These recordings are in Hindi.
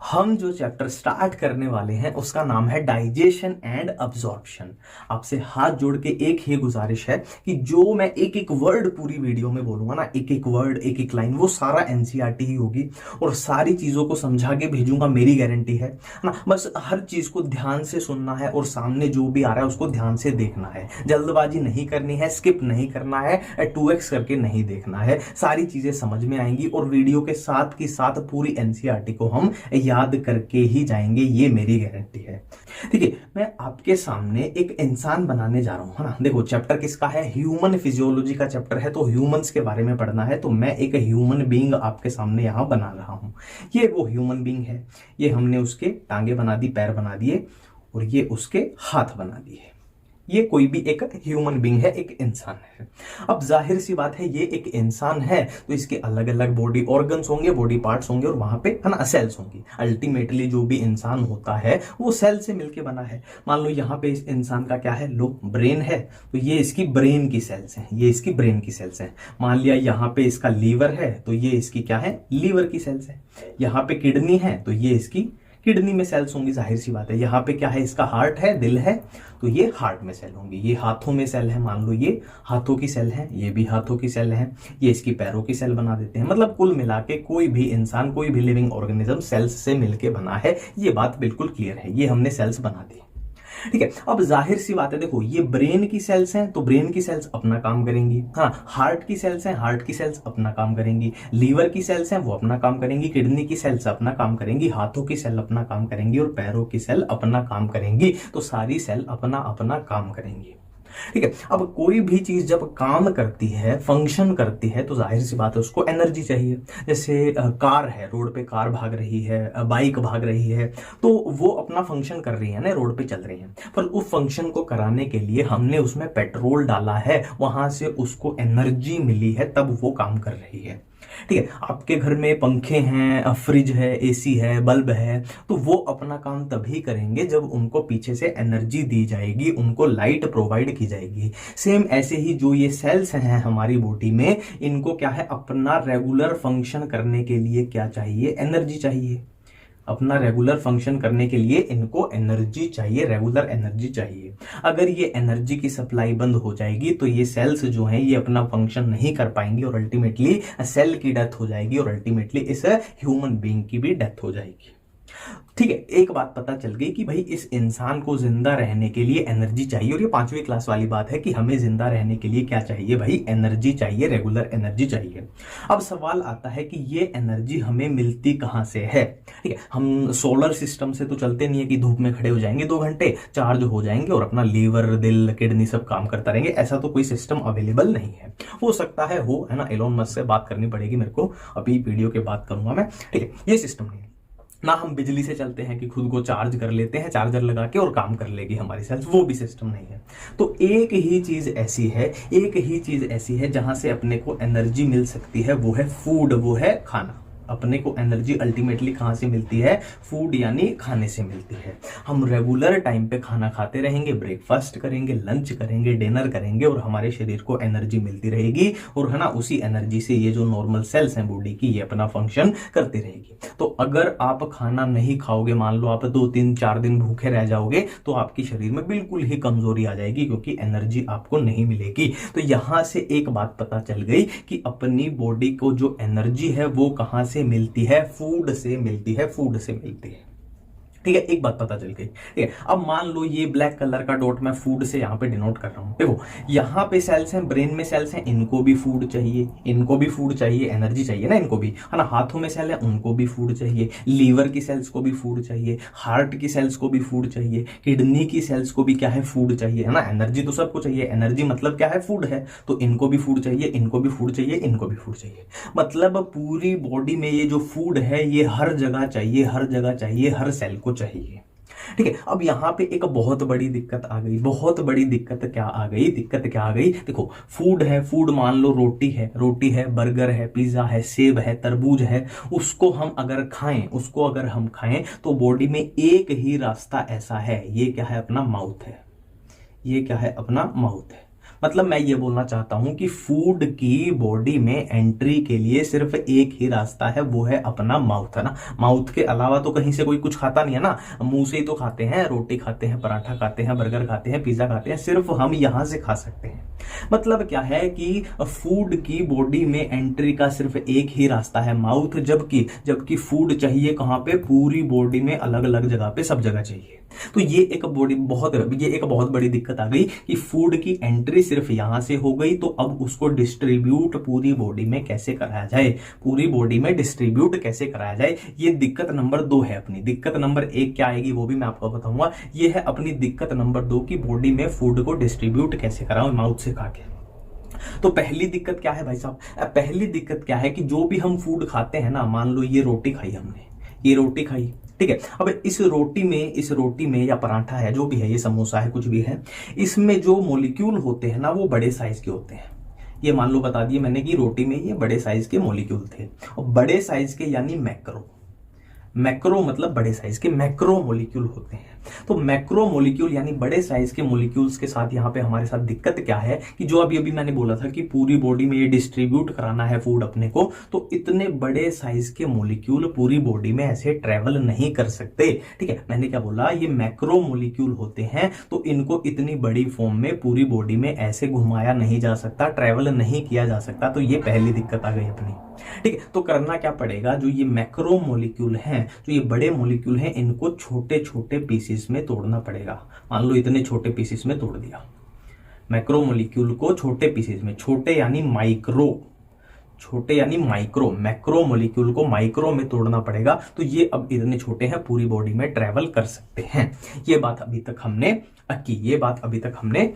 हम जो चैप्टर स्टार्ट करने वाले हैं उसका नाम है डाइजेशन एंड अब्जॉर्प्शन। आपसे हाथ जोड़ के एक ही गुजारिश है कि जो मैं एक एक वर्ड पूरी वीडियो में बोलूंगा ना, एक एक वर्ड एक एक लाइन, वो सारा एनसीईआरटी ही होगी और सारी चीजों को समझा के भेजूंगा, मेरी गारंटी है ना। बस हर चीज को ध्यान से सुनना है और सामने जो भी आ रहा है उसको ध्यान से देखना है। जल्दबाजी नहीं करनी है, स्किप नहीं करना है, 2x करके नहीं देखना है। सारी चीजें समझ में आएंगी और वीडियो के साथ की साथ पूरी एनसीईआरटी को हम याद करके ही जाएंगे, ये मेरी गारंटी है। ठीक है, मैं आपके सामने एक इंसान बनाने जा रहा हूं, है ना। देखो चैप्टर किसका है, ह्यूमन फिजियोलॉजी का चैप्टर है, तो ह्यूमंस के बारे में पढ़ना है। तो मैं एक ह्यूमन बीइंग आपके सामने यहां बना रहा हूं। ये वो ह्यूमन बीइंग है, ये हमने उसके टांगे बना दी, पैर बना दिए और ये उसके हाथ बना दिए। ये कोई भी एक ह्यूमन बीइंग है, एक इंसान है। अब जाहिर सी बात है, ये एक इंसान है तो इसके अलग अलग बॉडी ऑर्गन्स होंगे, बॉडी पार्ट्स होंगे और वहां पे है ना सेल्स होंगी। अल्टीमेटली जो भी इंसान होता है वो सेल से मिलके बना है। मान लो यहाँ पे इस इंसान का क्या है, लो ब्रेन है, तो ये इसकी ब्रेन की सेल्स हैं, ये इसकी ब्रेन की सेल्स हैं। मान लिया यहाँ पे इसका लीवर है तो ये इसकी क्या है, लीवर की सेल्स है। यहाँ पे किडनी है तो ये इसकी किडनी में सेल्स होंगी, जाहिर सी बात है। यहाँ पे क्या है, इसका हार्ट है, दिल है, तो ये हार्ट में सेल होंगी। ये हाथों में सेल है, मान लो ये हाथों की सेल है, ये भी हाथों की सेल है, ये इसकी पैरों की सेल बना देते हैं। मतलब कुल मिला के कोई भी इंसान, कोई भी लिविंग ऑर्गेनिज्म सेल्स से मिलके बना है, ये बात बिल्कुल क्लियर है। ये हमने सेल्स बना दी, ठीक है। अब जाहिर सी बात है, देखो ये ब्रेन की सेल्स हैं तो ब्रेन की सेल्स अपना काम करेंगी। हाँ, हार्ट की सेल्स हैं, हार्ट की सेल्स अपना काम करेंगी। लीवर की सेल्स हैं, वो अपना काम करेंगी। किडनी की सेल्स अपना काम करेंगी। हाथों की सेल अपना काम करेंगी और पैरों की सेल अपना काम करेंगी। तो सारी सेल अपना अपना काम करेंगी, ठीक है। अब कोई भी चीज जब काम करती है, फंक्शन करती है, तो जाहिर सी बात है उसको एनर्जी चाहिए। जैसे कार है, रोड पे कार भाग रही है, बाइक भाग रही है, तो वो अपना फंक्शन कर रही है ना, रोड पे चल रही है। पर उस फंक्शन को कराने के लिए हमने उसमें पेट्रोल डाला है, वहां से उसको एनर्जी मिली है, तब वो काम कर रही है, ठीक है। आपके घर में पंखे हैं, फ्रिज है, एसी है, बल्ब है, तो वो अपना काम तभी करेंगे जब उनको पीछे से एनर्जी दी जाएगी, उनको लाइट प्रोवाइड की जाएगी। सेम ऐसे ही जो ये सेल्स हैं हमारी बॉडी में, इनको क्या है, अपना रेगुलर फंक्शन करने के लिए क्या चाहिए, एनर्जी चाहिए। अपना रेगुलर फंक्शन करने के लिए इनको एनर्जी चाहिए, रेगुलर एनर्जी चाहिए। अगर ये एनर्जी की सप्लाई बंद हो जाएगी तो ये सेल्स जो हैं ये अपना फंक्शन नहीं कर पाएंगी और अल्टीमेटली सेल की डेथ हो जाएगी और अल्टीमेटली इस ह्यूमन बीइंग की भी डेथ हो जाएगी, ठीक है। एक बात पता चल गई कि भाई इस इंसान को जिंदा रहने के लिए एनर्जी चाहिए, और ये 5वीं क्लास वाली बात है कि हमें जिंदा रहने के लिए क्या चाहिए, भाई एनर्जी चाहिए, रेगुलर एनर्जी चाहिए। अब सवाल आता है कि ये एनर्जी हमें मिलती कहां से है, ठीक है। हम सोलर सिस्टम से तो चलते नहीं है कि धूप में खड़े हो जाएंगे 2 घंटे, चार्ज हो जाएंगे और अपना लीवर, दिल, किडनी सब काम करता रहेंगे, ऐसा तो कोई सिस्टम अवेलेबल नहीं है। हो सकता है हो, है ना, एलोन मस्क से बात करनी पड़ेगी मेरे को, अभी वीडियो के बाद करूंगा मैं, ठीक है। ये सिस्टम नहीं है ना। हम बिजली से चलते हैं कि खुद को चार्ज कर लेते हैं, चार्जर लगा के और काम कर लेगी हमारी सेल्स, वो भी सिस्टम नहीं है। तो एक ही चीज ऐसी है, एक ही चीज ऐसी है जहां से अपने को एनर्जी मिल सकती है, वो है फूड, वो है खाना। अपने को एनर्जी अल्टीमेटली कहां से मिलती है, फूड यानी खाने से मिलती है। हम रेगुलर टाइम पे खाना खाते रहेंगे, ब्रेकफास्ट करेंगे, लंच करेंगे, डिनर करेंगे और हमारे शरीर को एनर्जी मिलती रहेगी और है ना, उसी एनर्जी से ये जो नॉर्मल सेल्स हैं बॉडी की, ये अपना फंक्शन करती रहेगी। तो अगर आप खाना नहीं खाओगे, मान लो आप 2-3-4 दिन भूखे रह जाओगे, तो आपके शरीर में बिल्कुल ही कमजोरी आ जाएगी क्योंकि एनर्जी आपको नहीं मिलेगी। तो यहां से एक बात पता चल गई कि अपनी बॉडी को जो एनर्जी है वो कहां से मिलती है, फूड से मिलती है, फूड से मिलती है, ठीक है। एक बात पता चल गई, ठीक है। अब मान लो ये ब्लैक कलर का डॉट मैं फूड से यहां पे डिनोट कर रहा हूं। देखो यहां पे सेल्स हैं, ब्रेन में सेल्स हैं, इनको भी फूड चाहिए, इनको भी फूड चाहिए, एनर्जी चाहिए ना इनको भी, है ना। हाथों में सेल है, उनको भी फूड चाहिए। लीवर की सेल्स को भी फूड चाहिए, हार्ट की सेल्स को भी फूड चाहिए, किडनी की सेल्स को भी क्या है, फूड चाहिए, है ना। एनर्जी तो सबको चाहिए, एनर्जी मतलब क्या है, फूड है, तो इनको भी फूड चाहिए, इनको भी फूड चाहिए, इनको भी फूड चाहिए। मतलब पूरी बॉडी में ये जो फूड है ये हर जगह चाहिए, हर जगह चाहिए, हर सेल को चाहिए, ठीक है। अब यहां पे एक बहुत बड़ी दिक्कत आ गई, बहुत बड़ी दिक्कत क्या आ गई, दिक्कत क्या आ गई, देखो फूड है, फूड मान लो रोटी है, रोटी है, बर्गर है, पिज्जा है, सेब है, तरबूज है, उसको हम अगर खाएं, उसको अगर हम खाएं तो बॉडी में एक ही रास्ता ऐसा है, ये क्या है, अपना माउथ है, ये क्या है, अपना माउथ है। मतलब मैं ये बोलना चाहता हूं कि फूड की बॉडी में एंट्री के लिए सिर्फ एक ही रास्ता है, वो है अपना माउथ, है ना। माउथ के अलावा तो कहीं से कोई कुछ खाता नहीं है ना, मुंह से ही तो खाते हैं, रोटी खाते हैं, पराठा खाते हैं, बर्गर खाते हैं, पिज्जा खाते हैं, सिर्फ हम यहां से खा सकते हैं। मतलब क्या है कि फूड की बॉडी में एंट्री का सिर्फ एक ही रास्ता है, माउथ। जबकि फूड चाहिए कहां पे, पूरी बॉडी में, अलग अलग जगह पे, सब जगह चाहिए। तो ये एक बहुत बड़ी दिक्कत आ गई कि फूड की एंट्री सिर्फ यहां से हो गई, तो अब उसको डिस्ट्रीब्यूट पूरी बॉडी में कैसे कराया जाए, पूरी बॉडी में डिस्ट्रीब्यूट कैसे कराया जाए, ये दिक्कत नंबर 2 है अपनी। दिक्कत नंबर 1 क्या आएगी वो भी मैं आपको बताऊंगा। ये है अपनी दिक्कत नंबर 2 की बॉडी में फूड को डिस्ट्रीब्यूट कैसे कराऊं माउथ से खा के। तो पहली दिक्कत क्या है भाई साहब, पहली दिक्कत क्या है कि जो भी हम फूड खाते हैं ना, मान लो ये रोटी खाई हमने, ये रोटी खाई, ठीक है। अब इस रोटी में या पराठा है, जो भी है, ये समोसा है, कुछ भी है, इसमें जो मॉलिक्यूल होते हैं ना, वो बड़े साइज के होते हैं। ये मान लो बता दिए मैंने कि रोटी में ये बड़े साइज के मॉलिक्यूल थे, और बड़े साइज के यानी मैक्रो मतलब बड़े साइज के, मैक्रो मॉलिक्यूल होते हैं। तो मैक्रो मॉलिक्यूल यानी बड़े साइज के मॉलिक्यूल्स के साथ यहाँ पे हमारे साथ दिक्कत क्या है कि जो अभी मैंने बोला था कि पूरी बॉडी में ये डिस्ट्रीब्यूट कराना है फूड अपने को, तो इतने बड़े साइज के मॉलिक्यूल पूरी बॉडी में ऐसे ट्रेवल नहीं कर सकते, ठीक है। मैंने क्या बोला, ये मैक्रो मॉलिक्यूल होते हैं, तो इनको इतनी बड़ी फॉर्म में पूरी बॉडी में ऐसे घुमाया नहीं जा सकता, ट्रेवल नहीं किया जा सकता। तो ये पहली दिक्कत आ गई अपनी, ठीक है। तो करना क्या पड़ेगा, जो ये मैक्रो मॉलिक्यूल हैं, जो ये बड़े मॉलिक्यूल हैं, इनको छोटे छोटे पीसेस में तोड़ना पड़ेगा। मान लो इतने छोटे पीसेस में तोड़ दिया, मैक्रो मॉलिक्यूल को छोटे पीसेस में, छोटे यानी माइक्रो, मैक्रो मॉलिक्यूल को माइक्रो में तोड़ना पड़ेगा। तो ये अब इतने छोटे हैं, पूरी बॉडी में ट्रेवल कर सकते हैं। ये बात अभी तक हमने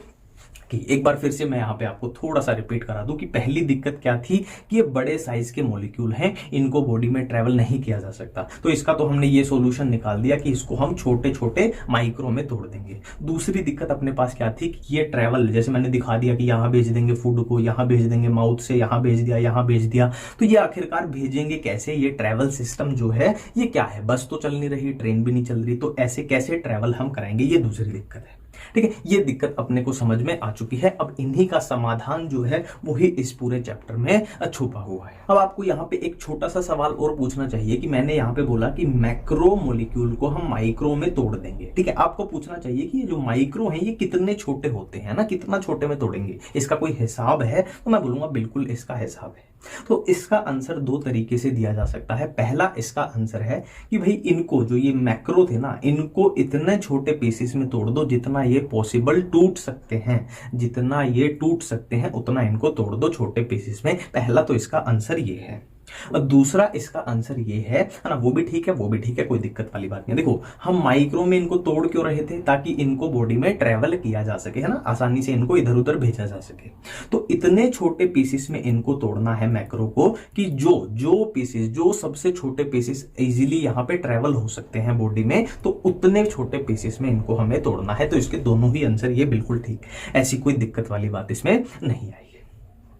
कि एक बार फिर से मैं यहाँ पे आपको थोड़ा सा रिपीट करा दूं कि पहली दिक्कत क्या थी कि ये बड़े साइज के मॉलिक्यूल हैं, इनको बॉडी में ट्रेवल नहीं किया जा सकता। तो इसका तो हमने ये सॉल्यूशन निकाल दिया कि इसको हम छोटे छोटे माइक्रो में तोड़ देंगे। दूसरी दिक्कत अपने पास क्या थी कि ये ट्रेवल, जैसे मैंने दिखा दिया कि यहाँ भेज देंगे फूड को, यहाँ भेज देंगे माउथ से, यहाँ भेज दिया, तो ये आखिरकार भेजेंगे कैसे, ये ट्रेवल सिस्टम जो है ये क्या है, बस तो चल नहीं रही, ट्रेन भी नहीं चल रही, तो ऐसे कैसे ट्रेवल हम कराएंगे, ये दूसरी दिक्कत है, ठीक है। ये दिक्कत अपने को समझ में आ चुकी है। अब इन्हीं का समाधान जो है वही इस पूरे चैप्टर में छुपा हुआ है। अब आपको यहाँ पे एक छोटा सा सवाल और पूछना चाहिए कि मैंने यहाँ पे बोला कि मैक्रो मॉलिक्यूल को हम माइक्रो में तोड़ देंगे, ठीक है। आपको पूछना चाहिए कि ये जो माइक्रो है ये कितने छोटे होते हैं ना, कितना छोटे में तोड़ेंगे, इसका कोई हिसाब है? तो मैं बोलूंगा बिल्कुल इसका हिसाब है। तो इसका आंसर 2 तरीके से दिया जा सकता है। पहला इसका आंसर है कि भाई इनको, जो ये मैक्रो थे ना, इनको इतने छोटे पीसेस में तोड़ दो जितना ये पॉसिबल टूट सकते हैं, जितना ये टूट सकते हैं उतना इनको तोड़ दो छोटे पीसेस में। पहला तो इसका आंसर ये है। और दूसरा इसका आंसर ये है ना, वो भी ठीक है, कोई दिक्कत वाली बात नहीं। देखो हम माइक्रो में इनको तोड़ क्यों रहे थे, ताकि इनको बॉडी में ट्रेवल किया जा सके, है ना, आसानी से इनको इधर उधर भेजा जा सके। तो इतने छोटे पीसेस में इनको तोड़ना है मैक्रो को कि जो सबसे छोटे पीसेस इजीली यहाँ पे ट्रेवल हो सकते हैं बॉडी में, तो उतने छोटे पीसेस में इनको हमें तोड़ना है। तो इसके दोनों ही आंसर ये बिल्कुल ठीक, ऐसी कोई दिक्कत वाली बात इसमें नहीं आई,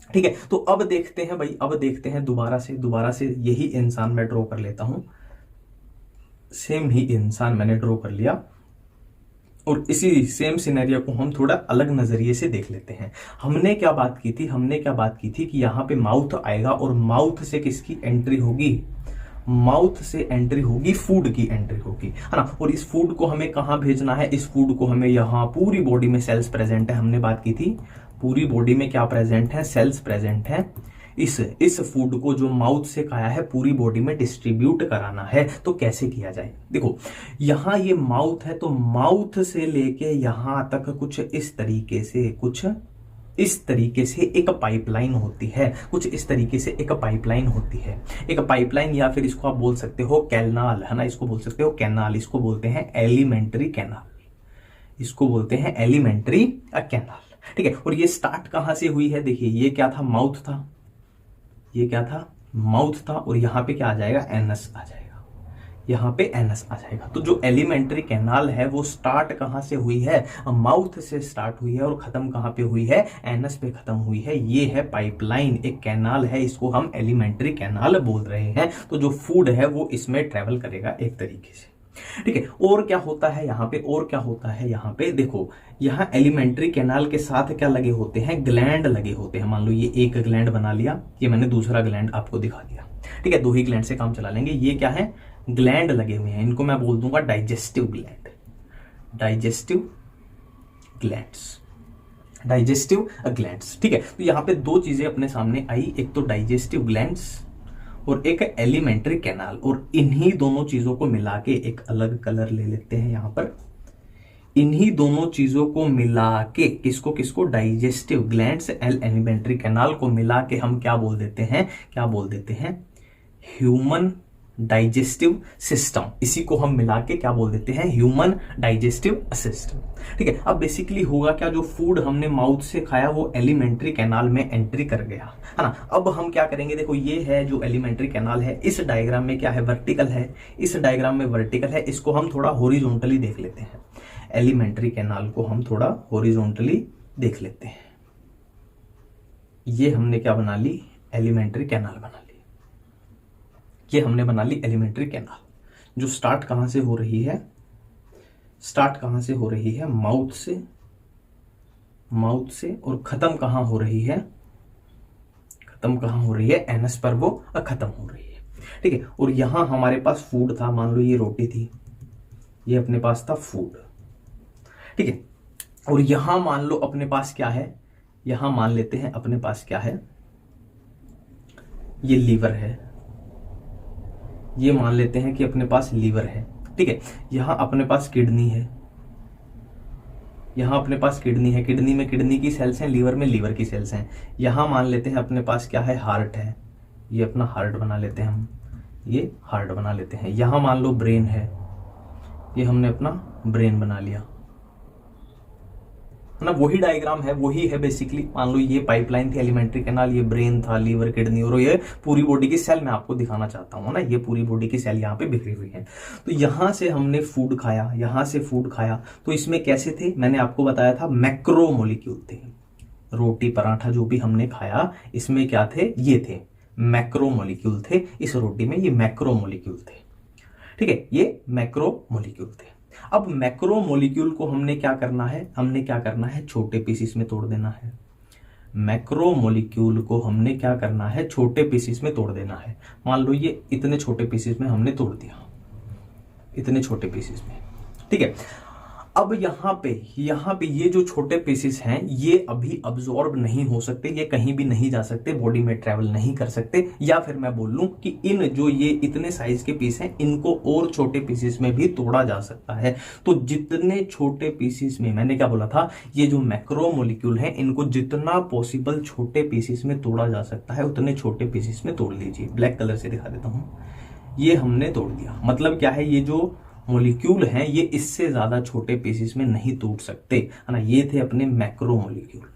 ठीक है। तो अब देखते हैं दोबारा से यही इंसान मैं ड्रॉ कर लेता हूं। सेम ही इंसान मैंने ड्रॉ कर लिया और इसी सेम सिनेरियो को हम थोड़ा अलग नजरिए से देख लेते हैं। हमने क्या बात की थी कि यहां पे माउथ आएगा और माउथ से किसकी एंट्री होगी, माउथ से एंट्री होगी, फूड की एंट्री होगी, है ना। और इस फूड को हमें कहां भेजना है, इस फूड को हमें यहां, पूरी बॉडी में सेल्स प्रेजेंट है, हमने बात की थी पूरी बॉडी में क्या प्रेजेंट है, सेल्स प्रेजेंट है। इस फूड को जो माउथ से खाया है पूरी बॉडी में डिस्ट्रीब्यूट कराना है, तो कैसे किया जाए। देखो यहां ये माउथ है, तो माउथ से लेके यहां तक कुछ इस तरीके से एक पाइपलाइन होती है, एक पाइपलाइन या फिर इसको आप बोल सकते हो कैनाल, है ना, इसको बोल सकते हो कैनाल, इसको बोलते हैं एलिमेंट्री कैनाल, ठीक है। और ये स्टार्ट कहां से हुई है, देखिए ये क्या था, माउथ था, और यहां पे क्या आ जाएगा, एनस आ जाएगा, तो जो एलिमेंट्री कैनाल है वो स्टार्ट कहां से हुई है, माउथ से स्टार्ट हुई है, और खत्म कहां पे हुई है, एनस पे खत्म हुई है। ये है पाइपलाइन, एक कैनाल है, इसको हम एलिमेंट्री कैनाल बोल रहे हैं। तो जो फूड है वो इसमें ट्रेवल करेगा एक तरीके से, ठीक है। और क्या होता है यहाँ पे, और क्या होता है यहाँ पे, देखो यहाँ एलिमेंट्री कैनाल के साथ क्या लगे होते हैं, ग्लैंड लगे होते हैं। मान लो ये एक ग्लैंड बना लिया, ये मैंने दूसरा ग्लैंड आपको दिखा दिया। ठीक है, 2 ही ग्लैंड से काम चला लेंगे। ये क्या है, ग्लैंड लगे हुए हैं, इनको मैं बोल दूंगा digestive gland, digestive glands, digestive glands. ठीक है, तो यहाँ पे 2 चीजें अपने सामने आई, एक तो डाइजेस्टिव ग्लैंड्स और एक एलिमेंट्री कैनाल। और इन्हीं दोनों चीजों को मिला के एक अलग कलर ले लेते हैं यहां पर। इन्हीं दोनों चीजों को मिला के, किसको किसको, डाइजेस्टिव ग्लैंड्स एलिमेंट्री कैनाल को मिला के हम क्या बोल देते हैं, क्या बोल देते हैं, ह्यूमन डाइजेस्टिव सिस्टम। इसी को हम मिला के क्या बोल देते हैं, ह्यूमन डाइजेस्टिव सिस्टम। ठीक है, अब बेसिकली होगा क्या, जो फूड हमने माउथ से खाया वो एलिमेंट्री कैनाल में एंट्री कर गया, है ना। अब हम क्या करेंगे, देखो ये है जो एलिमेंट्री कैनाल है, इस डायग्राम में क्या है, वर्टिकल है, इस डायग्राम में वर्टिकल है। इसको हम थोड़ा हॉरिजॉन्टली देख लेते हैं, एलिमेंट्री कैनाल को हम थोड़ा हॉरिजॉन्टली देख लेते हैं। ये हमने क्या बना ली, एलिमेंट्री कैनाल बना ली। ये हमने बना ली एलिमेंट्री कैनाल, जो स्टार्ट कहां से हो रही है, स्टार्ट कहां से हो रही है, माउथ से, माउथ से, और खत्म कहां हो रही है, खत्म कहां हो रही है, एनस पर वो खत्म हो रही है। ठीक है, और यहां हमारे पास फूड था, मान लो ये रोटी थी, ये अपने पास था फूड। ठीक है, और यहां मान लो अपने पास क्या है, यहां मान लेते हैं अपने पास क्या है, ये लीवर है, ये मान लेते हैं कि अपने पास लीवर है। ठीक है, यहां अपने पास किडनी है, यहां अपने पास किडनी है, किडनी में किडनी की सेल्स हैं, लीवर में लीवर की सेल्स हैं। यहां मान लेते हैं अपने पास क्या है, हार्ट है, ये अपना हार्ट बना लेते हैं हम, ये हार्ट बना लेते हैं। यहां मान लो ब्रेन है, ये हमने अपना ब्रेन बना लिया, है ना। वही डायग्राम है, वही है बेसिकली। मान लो ये पाइपलाइन थी, एलिमेंट्री कैनाल, ये ब्रेन था, लीवर, किडनी, और ये पूरी बॉडी की सेल मैं आपको दिखाना चाहता हूं ना, ये पूरी बॉडी की सेल यहाँ पे बिखरी हुई है। तो यहां से हमने फूड खाया, यहां से फूड खाया, तो इसमें कैसे थे, मैंने आपको बताया था मैक्रो मोलिक्यूल थे। रोटी पराठा जो भी हमने खाया, इसमें क्या थे, ये थे मैक्रो मोलिक्यूल थे, इस रोटी में ये मैक्रो मोलिक्यूल थे। ठीक है, ये मैक्रो मोलिक्यूल थे। अब मैक्रो मोलिक्यूल को हमने क्या करना है, हमने क्या करना है, छोटे पीसीस में तोड़ देना है। मैक्रो मोलिक्यूल को हमने क्या करना है, छोटे पीसीस में तोड़ देना है। मान लो ये इतने छोटे पीसीस में हमने तोड़ दिया, इतने छोटे पीसीस में। ठीक है, अब यहाँ पे ये जो छोटे पीसेस हैं, ये अभी अब्जॉर्ब नहीं हो सकते, ये कहीं भी नहीं जा सकते, बॉडी में ट्रेवल नहीं कर सकते। या फिर मैं बोल लूं कि इन जो ये इतने साइज के पीस हैं, इनको और छोटे पीसेस में भी तोड़ा जा सकता है। तो जितने छोटे पीसेस में, मैंने क्या बोला था, ये जो मैक्रो मोलिक्यूल हैं, इनको जितना पॉसिबल छोटे पीसेस में तोड़ा जा सकता है, उतने छोटे पीसेस में तोड़ लीजिए। ब्लैक कलर से दिखा देता हूं, ये हमने तोड़ दिया। मतलब क्या है, ये जो मोलिक्यूल हैं, ये इससे ज्यादा छोटे पीसेस में नहीं टूट सकते, है ना। ये थे अपने मैक्रो मोलिक्यूल,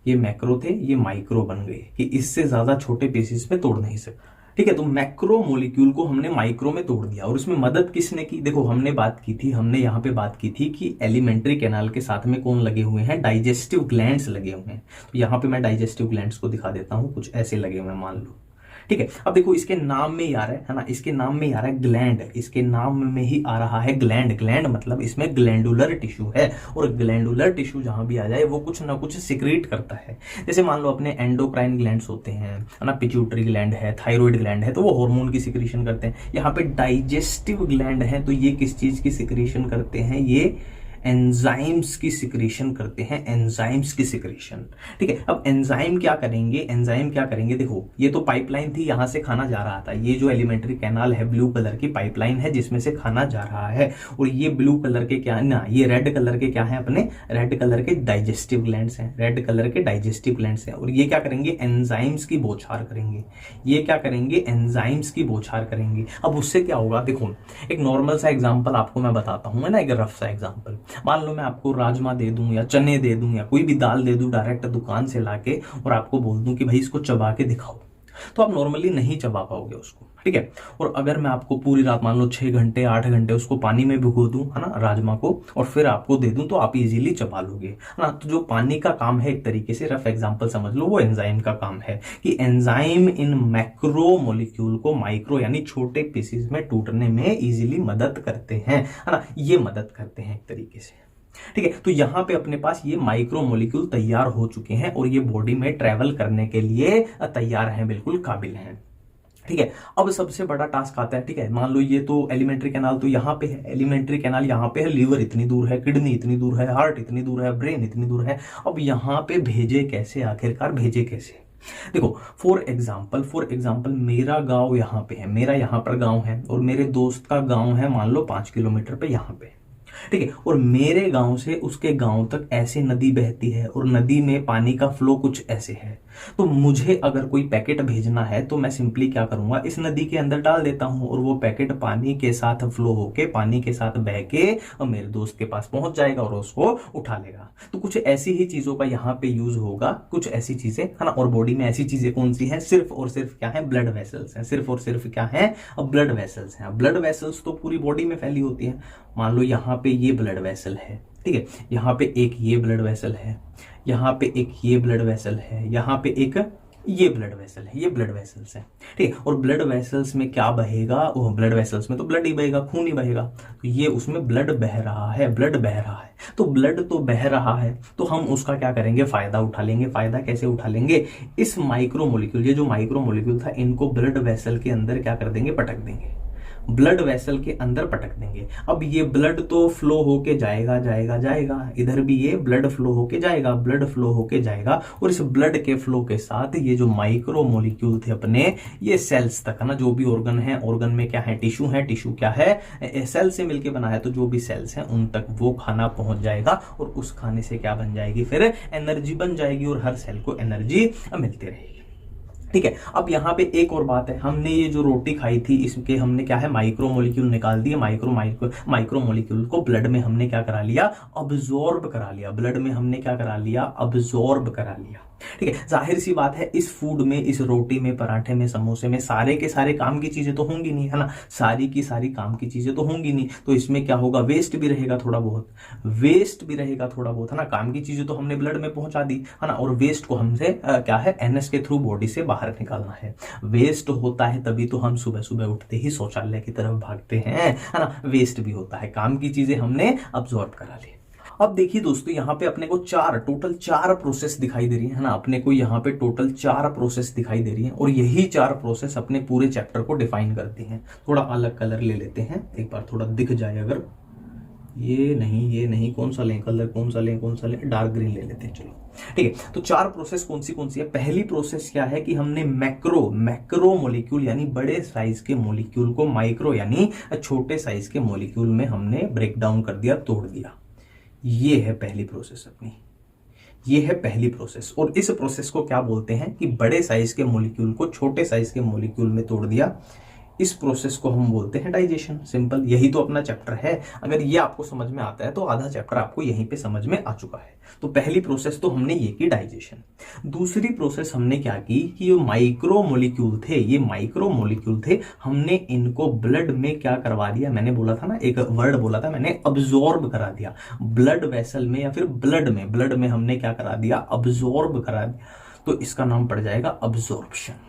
ये मैक्रो थे, ये माइक्रो बन गए कि इससे ज्यादा छोटे पीसेस में तोड़ नहीं सकते। ठीक है, तो मैक्रो मोलिक्यूल को हमने माइक्रो में तोड़ दिया। और उसमें मदद किसने की, देखो हमने बात की थी, हमने यहाँ पे बात की थी कि एलिमेंट्री कैनाल के साथ में कौन लगे हुए हैं, डाइजेस्टिव ग्लैंड्स लगे हुए हैं। तो यहाँ पे मैं डाइजेस्टिव ग्लैंड्स को दिखा देता हूँ, कुछ ऐसे लगे हुए हैं मान लो। ठीक है, अब देखो इसके नाम में ही आ रहा है ना, इसके नाम में ही आ रहा है ग्लैंड, इसके नाम में ही आ रहा है ग्लैंड। ग्लैंड मतलब इसमें ग्लैंडुलर टिश्यू है, और ग्लैंडुलर टिश्यू जहां भी आ जाए वो कुछ ना कुछ सिक्रीट करता है। जैसे मान लो अपने एंडोक्राइन ग्लैंड्स होते हैं, है ना, पिट्यूटरी ग्लैंड है, थायराइड ग्लैंड है, तो वो हार्मोन की सिक्रीशन करते हैं। यहाँ पे डाइजेस्टिव ग्लैंड है, तो ये किस चीज की सिक्रीशन करते हैं, ये एंजाइम्स की सिक्रीशन करते हैं, एंजाइम्स की सिक्रीशन। ठीक है, अब एंजाइम क्या करेंगे, एंजाइम क्या करेंगे, देखो ये तो पाइपलाइन थी, यहां से खाना जा रहा था। ये जो एलिमेंट्री कैनाल है, ब्लू कलर की पाइपलाइन है जिसमें से खाना जा रहा है। और ये ब्लू कलर के क्या ना, ये रेड कलर के क्या है, अपने रेड कलर के डाइजेस्टिव ग्लैंड्स हैं, रेड कलर के डाइजेस्टिव ग्लैंड्स हैं। और ये क्या करेंगे, एंजाइम्स की बौछार करेंगे। ये क्या करेंगे, एंजाइम्स की बौछार करेंगे। अब उससे क्या होगा, देखो एक नॉर्मल सा एग्जाम्पल आपको मैं बताता हूं, है ना, एक रफ सा एग्जाम्पल। मान लो मैं आपको राजमा दे दूं या चने दे दूं या कोई भी दाल दे दूं डायरेक्ट दुकान से लाके, और आपको बोल दूं कि भाई इसको चबा के दिखाओ, तो आप नॉर्मली नहीं चबा पाओगे उसको, ठीक है। और अगर मैं आपको पूरी रात मान लो 6 घंटे 8 घंटे उसको पानी में भिगो दूं, है ना, राजमा को, और फिर आपको दे दूं, तो आप इजीली चबा लोगे, है ना। तो जो पानी का काम है, एक तरीके से रफ एग्जांपल समझ लो, वो एंजाइम का काम है कि एंजाइम इन मैक्रो मोलिक्यूल को माइक्रो यानी छोटे पीसेस में टूटने में इजीली मदद करते हैं, है ना, ये मदद करते हैं एक तरीके से। ठीक है। तो यहां पे अपने पास ये माइक्रो मोलिक्यूल तैयार हो चुके हैं और ये बॉडी में ट्रेवल करने के लिए तैयार हैं, बिल्कुल काबिल हैं। ठीक है। अब सबसे बड़ा टास्क आता है, ठीक है, मान लो ये तो एलिमेंट्री कैनाल तो यहाँ पे है, एलिमेंट्री कैनाल यहाँ पे है, लीवर इतनी दूर है, किडनी इतनी दूर है, हार्ट इतनी दूर है, ब्रेन इतनी दूर है। अब यहाँ पे भेजे कैसे, आखिरकार भेजे कैसे? देखो, फॉर एग्जाम्पल मेरा गांव यहाँ पे है, मेरा यहाँ पर गांव है, और मेरे दोस्त का गांव है मान लो 5 किलोमीटर पे यहाँ पे, ठीक है। और मेरे गांव से उसके गांव तक ऐसे नदी बहती है और नदी में पानी का फ्लो कुछ ऐसे है। तो मुझे अगर कोई पैकेट भेजना है तो मैं सिंपली क्या करूंगा, इस नदी के अंदर डाल देता हूं और वो पैकेट पानी के साथ फ्लो होके, पानी के साथ बह के और मेरे दोस्त के पास पहुंच जाएगा और उसको उठा लेगा। तो कुछ ऐसी ही चीजों का यहाँ पे यूज होगा, कुछ ऐसी चीजें, है ना। और बॉडी में ऐसी चीजें कौन सी हैं? सिर्फ और सिर्फ क्या है? ब्लड वेसल्स हैं। सिर्फ और सिर्फ क्या है? ब्लड वेसल्स हैं। ब्लड वेसल्स तो पूरी बॉडी में फैली होती है। मान लो यहाँ पे ये ब्लड वेसल है, ठीक है, यहाँ पे एक ये ब्लड वेसल है, यहाँ पे एक ये ब्लड वेसल है, यहाँ पे एक ये ब्लड वेसल है, ये ब्लड वेसल्स है, ठीक है। और ब्लड वेसल्स में क्या बहेगा? वो ब्लड वेसल्स में तो ब्लड ही बहेगा, खून ही बहेगा। तो ये उसमें ब्लड बह रहा है, ब्लड बह रहा है। तो ब्लड तो बह रहा है, तो हम उसका क्या करेंगे? फायदा उठा लेंगे। फायदा कैसे उठा लेंगे? इस माइक्रो मोलिक्यूल, ये जो माइक्रो मोलिक्यूल था, इनको ब्लड वेसल के अंदर क्या कर देंगे? पटक देंगे, ब्लड वेसल के अंदर पटक देंगे। अब ये ब्लड तो फ्लो होके जाएगा जाएगा जाएगा, इधर भी ये ब्लड फ्लो होके जाएगा, ब्लड फ्लो होके जाएगा। और इस ब्लड के फ्लो के साथ ये जो माइक्रो मोलिक्यूल थे अपने, ये सेल्स तक, है ना, जो भी ऑर्गन है, ऑर्गन में क्या है? टिश्यू है, टिश्यू क्या है? सेल से मिलके बना है। तो जो भी सेल्स हैं उन तक वो खाना पहुंच जाएगा और उस खाने से क्या बन जाएगी? फिर एनर्जी बन जाएगी और हर सेल को एनर्जी मिलती रहेगी। ठीक है। अब यहाँ पे एक और बात है, हमने ये जो रोटी खाई थी इसके हमने क्या है? माइक्रो मोलिक्यूल निकाल दिए। माइक्रो मोलिक्यूल को ब्लड में हमने क्या करा लिया? अब्जॉर्ब करा लिया। ब्लड में हमने क्या करा लिया? अब्जॉर्ब करा लिया। ठीक है। जाहिर सी बात है, इस फूड में, इस रोटी में, पराठे में, समोसे में सारे के सारे काम की चीजें तो होंगी नहीं, है ना, सारी की सारी काम की चीजें तो होंगी नहीं। तो इसमें क्या होगा? वेस्ट भी रहेगा थोड़ा बहुत, वेस्ट भी रहेगा थोड़ा बहुत, है ना। काम की चीजें तो हमने ब्लड में पहुंचा दी, है ना, और वेस्ट को हमसे क्या है? एनएस के थ्रू बॉडी से बाहर निकालना है। वेस्ट होता है तभी तो हम सुबह सुबह उठते ही शौचालय की तरफ भागते हैं, है ना। वेस्ट भी होता है, काम की चीजें हमने अब्सॉर्ब करा ली। अब देखिए दोस्तों, यहाँ पे अपने को टोटल चार प्रोसेस दिखाई दे रही है ना। अपने को यहाँ पे टोटल 4 प्रोसेस दिखाई दे रही है और यही 4 प्रोसेस अपने पूरे चैप्टर को डिफाइन करती हैं। थोड़ा अलग कलर ले लेते हैं, एक बार थोड़ा दिख जाए अगर। ये नहीं, कौन सा लें कलर? कौन सा लें? डार्क ग्रीन ले लेते हैं, चलो, ठीक है। तो 4 प्रोसेस कौन सी है? पहली प्रोसेस क्या है कि हमने मैक्रो मोलिक्यूल यानी बड़े साइज के मोलिक्यूल को माइक्रो यानी छोटे साइज के मोलिक्यूल में हमने ब्रेक डाउन कर दिया, तोड़ दिया। ये है पहली प्रोसेस अपनी, ये है पहली प्रोसेस। और इस प्रोसेस को क्या बोलते हैं कि बड़े साइज के मोलिक्यूल को छोटे साइज के मोलिक्यूल में तोड़ दिया। इस प्रोसेस को हम बोलते हैं डाइजेशन। सिंपल, यही तो अपना चैप्टर है। अगर ये आपको समझ में आता है तो आधा चैप्टर आपको यहीं पे समझ में आ चुका है। तो पहली प्रोसेस तो हमने ये की, डाइजेशन। दूसरी प्रोसेस हमने क्या की कि ये माइक्रो मोलिक्यूल थे, ये माइक्रो मोलिक्यूल थे, हमने इनको ब्लड में क्या करवा दिया? मैंने बोला था ना, एक वर्ड बोला था मैंने, अब्जॉर्ब करा दिया। ब्लड वेसल में या फिर ब्लड में हमने क्या करा दिया? अब्जॉर्ब करा दिया। तो इसका नाम पड़ जाएगा अब्जॉर्प्शन।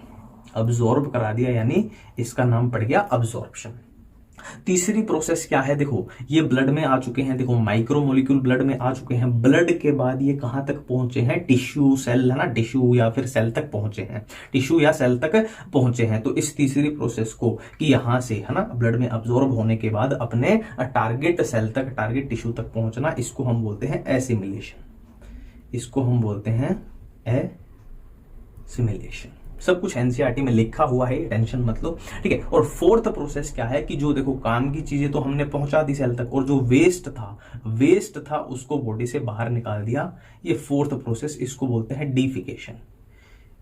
अब्जॉर्ब करा दिया यानी इसका नाम पड़ गया अब्जॉर्प्शन। तीसरी प्रोसेस क्या है? देखो, ये ब्लड में आ चुके हैं, देखो माइक्रो मोलिक्यूल ब्लड में आ चुके हैं। ब्लड के बाद ये कहां तक पहुंचे हैं? टिश्यू, सेल, है ना, टिश्यू या फिर सेल तक पहुंचे हैं, टिश्यू या सेल तक पहुंचे हैं। तो इस तीसरी प्रोसेस को कि यहां से, है ना, ब्लड में अब्जॉर्ब होने के बाद अपने टारगेट सेल तक, टारगेट टिश्यू तक पहुंचना, इसको हम बोलते हैं एसिमिलेशन। इसको हम बोलते हैं एसिमिलेशन। सब कुछ एनसीईआरटी में लिखा हुआ है, टेंशन मत लो, ठीक है। और फोर्थ प्रोसेस क्या है कि जो देखो काम की चीजें तो हमने पहुंचा दी सेल तक, और जो वेस्ट था उसको बॉडी से बाहर निकाल दिया। ये फोर्थ प्रोसेस, इसको बोलते हैं डीफिकेशन।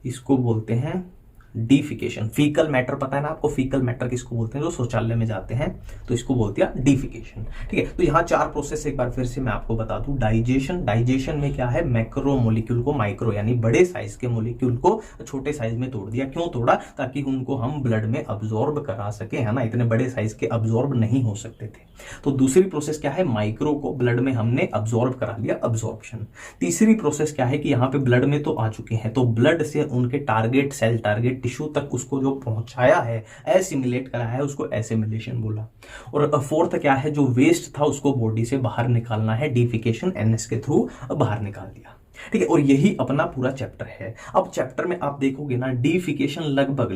इसको बोलते हैं डिफिकेशन। फीकल मैटर पता है ना आपको, फीकल मैटर किसको बोलते हैं, जो शौचालय में जाते हैं, तो इसको बोलते हैं डिफिकेशन। ठीक है, तो यहाँ 4 प्रोसेस एक बार फिर से मैं आपको बता दूं। डाइजेशन, डाइजेशन में क्या है, मैक्रो मोलिक्यूल को माइक्रो यानी बड़े साइज के मोलिक्यूल को छोटे साइज में तोड़ दिया। क्यों तोड़ा, ताकि उनको हम ब्लड में अब्सॉर्ब करा सके, है ना, इतने बड़े साइज के अब्सॉर्ब नहीं हो सकते थे। तो दूसरी प्रोसेस क्या है, माइक्रो को ब्लड में हमने अब्सॉर्ब करा लिया, अब्सॉर्प्शन। तीसरी प्रोसेस क्या है कि यहाँ पे ब्लड में तो आ चुके हैं, तो ब्लड से उनके टारगेट सेल, टारगेट टिश्यू तक उसको जो पहुंचाया है, एसिमिलेट कराया है, उसको एसिमिलेशन बोला। और फोर्थ क्या है, जो वेस्ट था उसको बॉडी से बाहर निकालना है, डिफिकेशन, एनएस के थ्रू बाहर निकाल दिया। ठीक है, और यही अपना पूरा चैप्टर है। अब चैप्टर में आप देखोगे ना, डिफिकेशन लगभग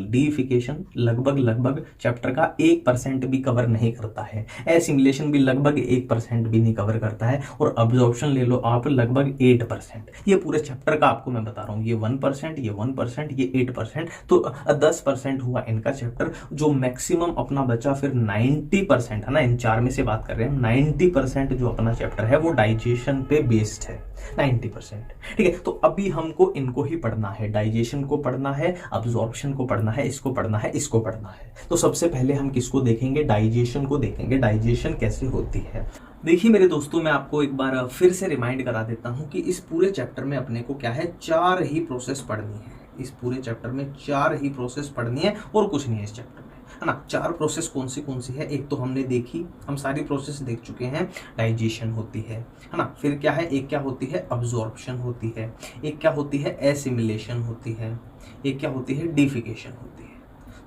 चैप्टर का 1% भी कवर नहीं करता है, एसिमिलेशन भी लगभग 1% भी नहीं कवर करता है, और अब्जॉर्प्शन ले लो आप लगभग 8%। ये पूरे चैप्टर का आपको मैं बता रहा हूँ, ये 1%, ये 1%, ये 8%, तो 10% हुआ इनका चैप्टर। जो मैक्सिमम अपना बचा फिर 90% है ना, इन 4 में से बात कर रहे हैं, 90% जो अपना चैप्टर है वो डाइजेशन पे बेस्ड है, 90%। ठीक है, तो अभी हमको इनको ही पढ़ना है, डाइजेशन को पढ़ना है, अब्जॉर्प्शन को पढ़ना है, इसको पढ़ना है, इसको पढ़ना है। तो सबसे पहले हम किसको देखेंगे, डाइजेशन को देखेंगे, डाइजेशन कैसे होती है। देखिए मेरे दोस्तों, मैं आपको एक बार फिर से रिमाइंड करा देता हूं कि इस पूरे चैप्टर में अपने को क्या है, 4 ही प्रोसेस पढ़नी है। इस पूरे चैप्टर में 4 ही प्रोसेस पढ़नी है और कुछ नहीं है इस चैप्टर में, है ना। 4 प्रोसेस कौन सी है, एक तो हमने देखी, हम सारी प्रोसेस देख चुके हैं, डाइजेशन होती है ना। फिर क्या है, एक क्या होती है, अब्जॉर्प्शन होती है, एक क्या होती है, एसिमिलेशन होती है, एक क्या होती है, डिफिकेशन होती है।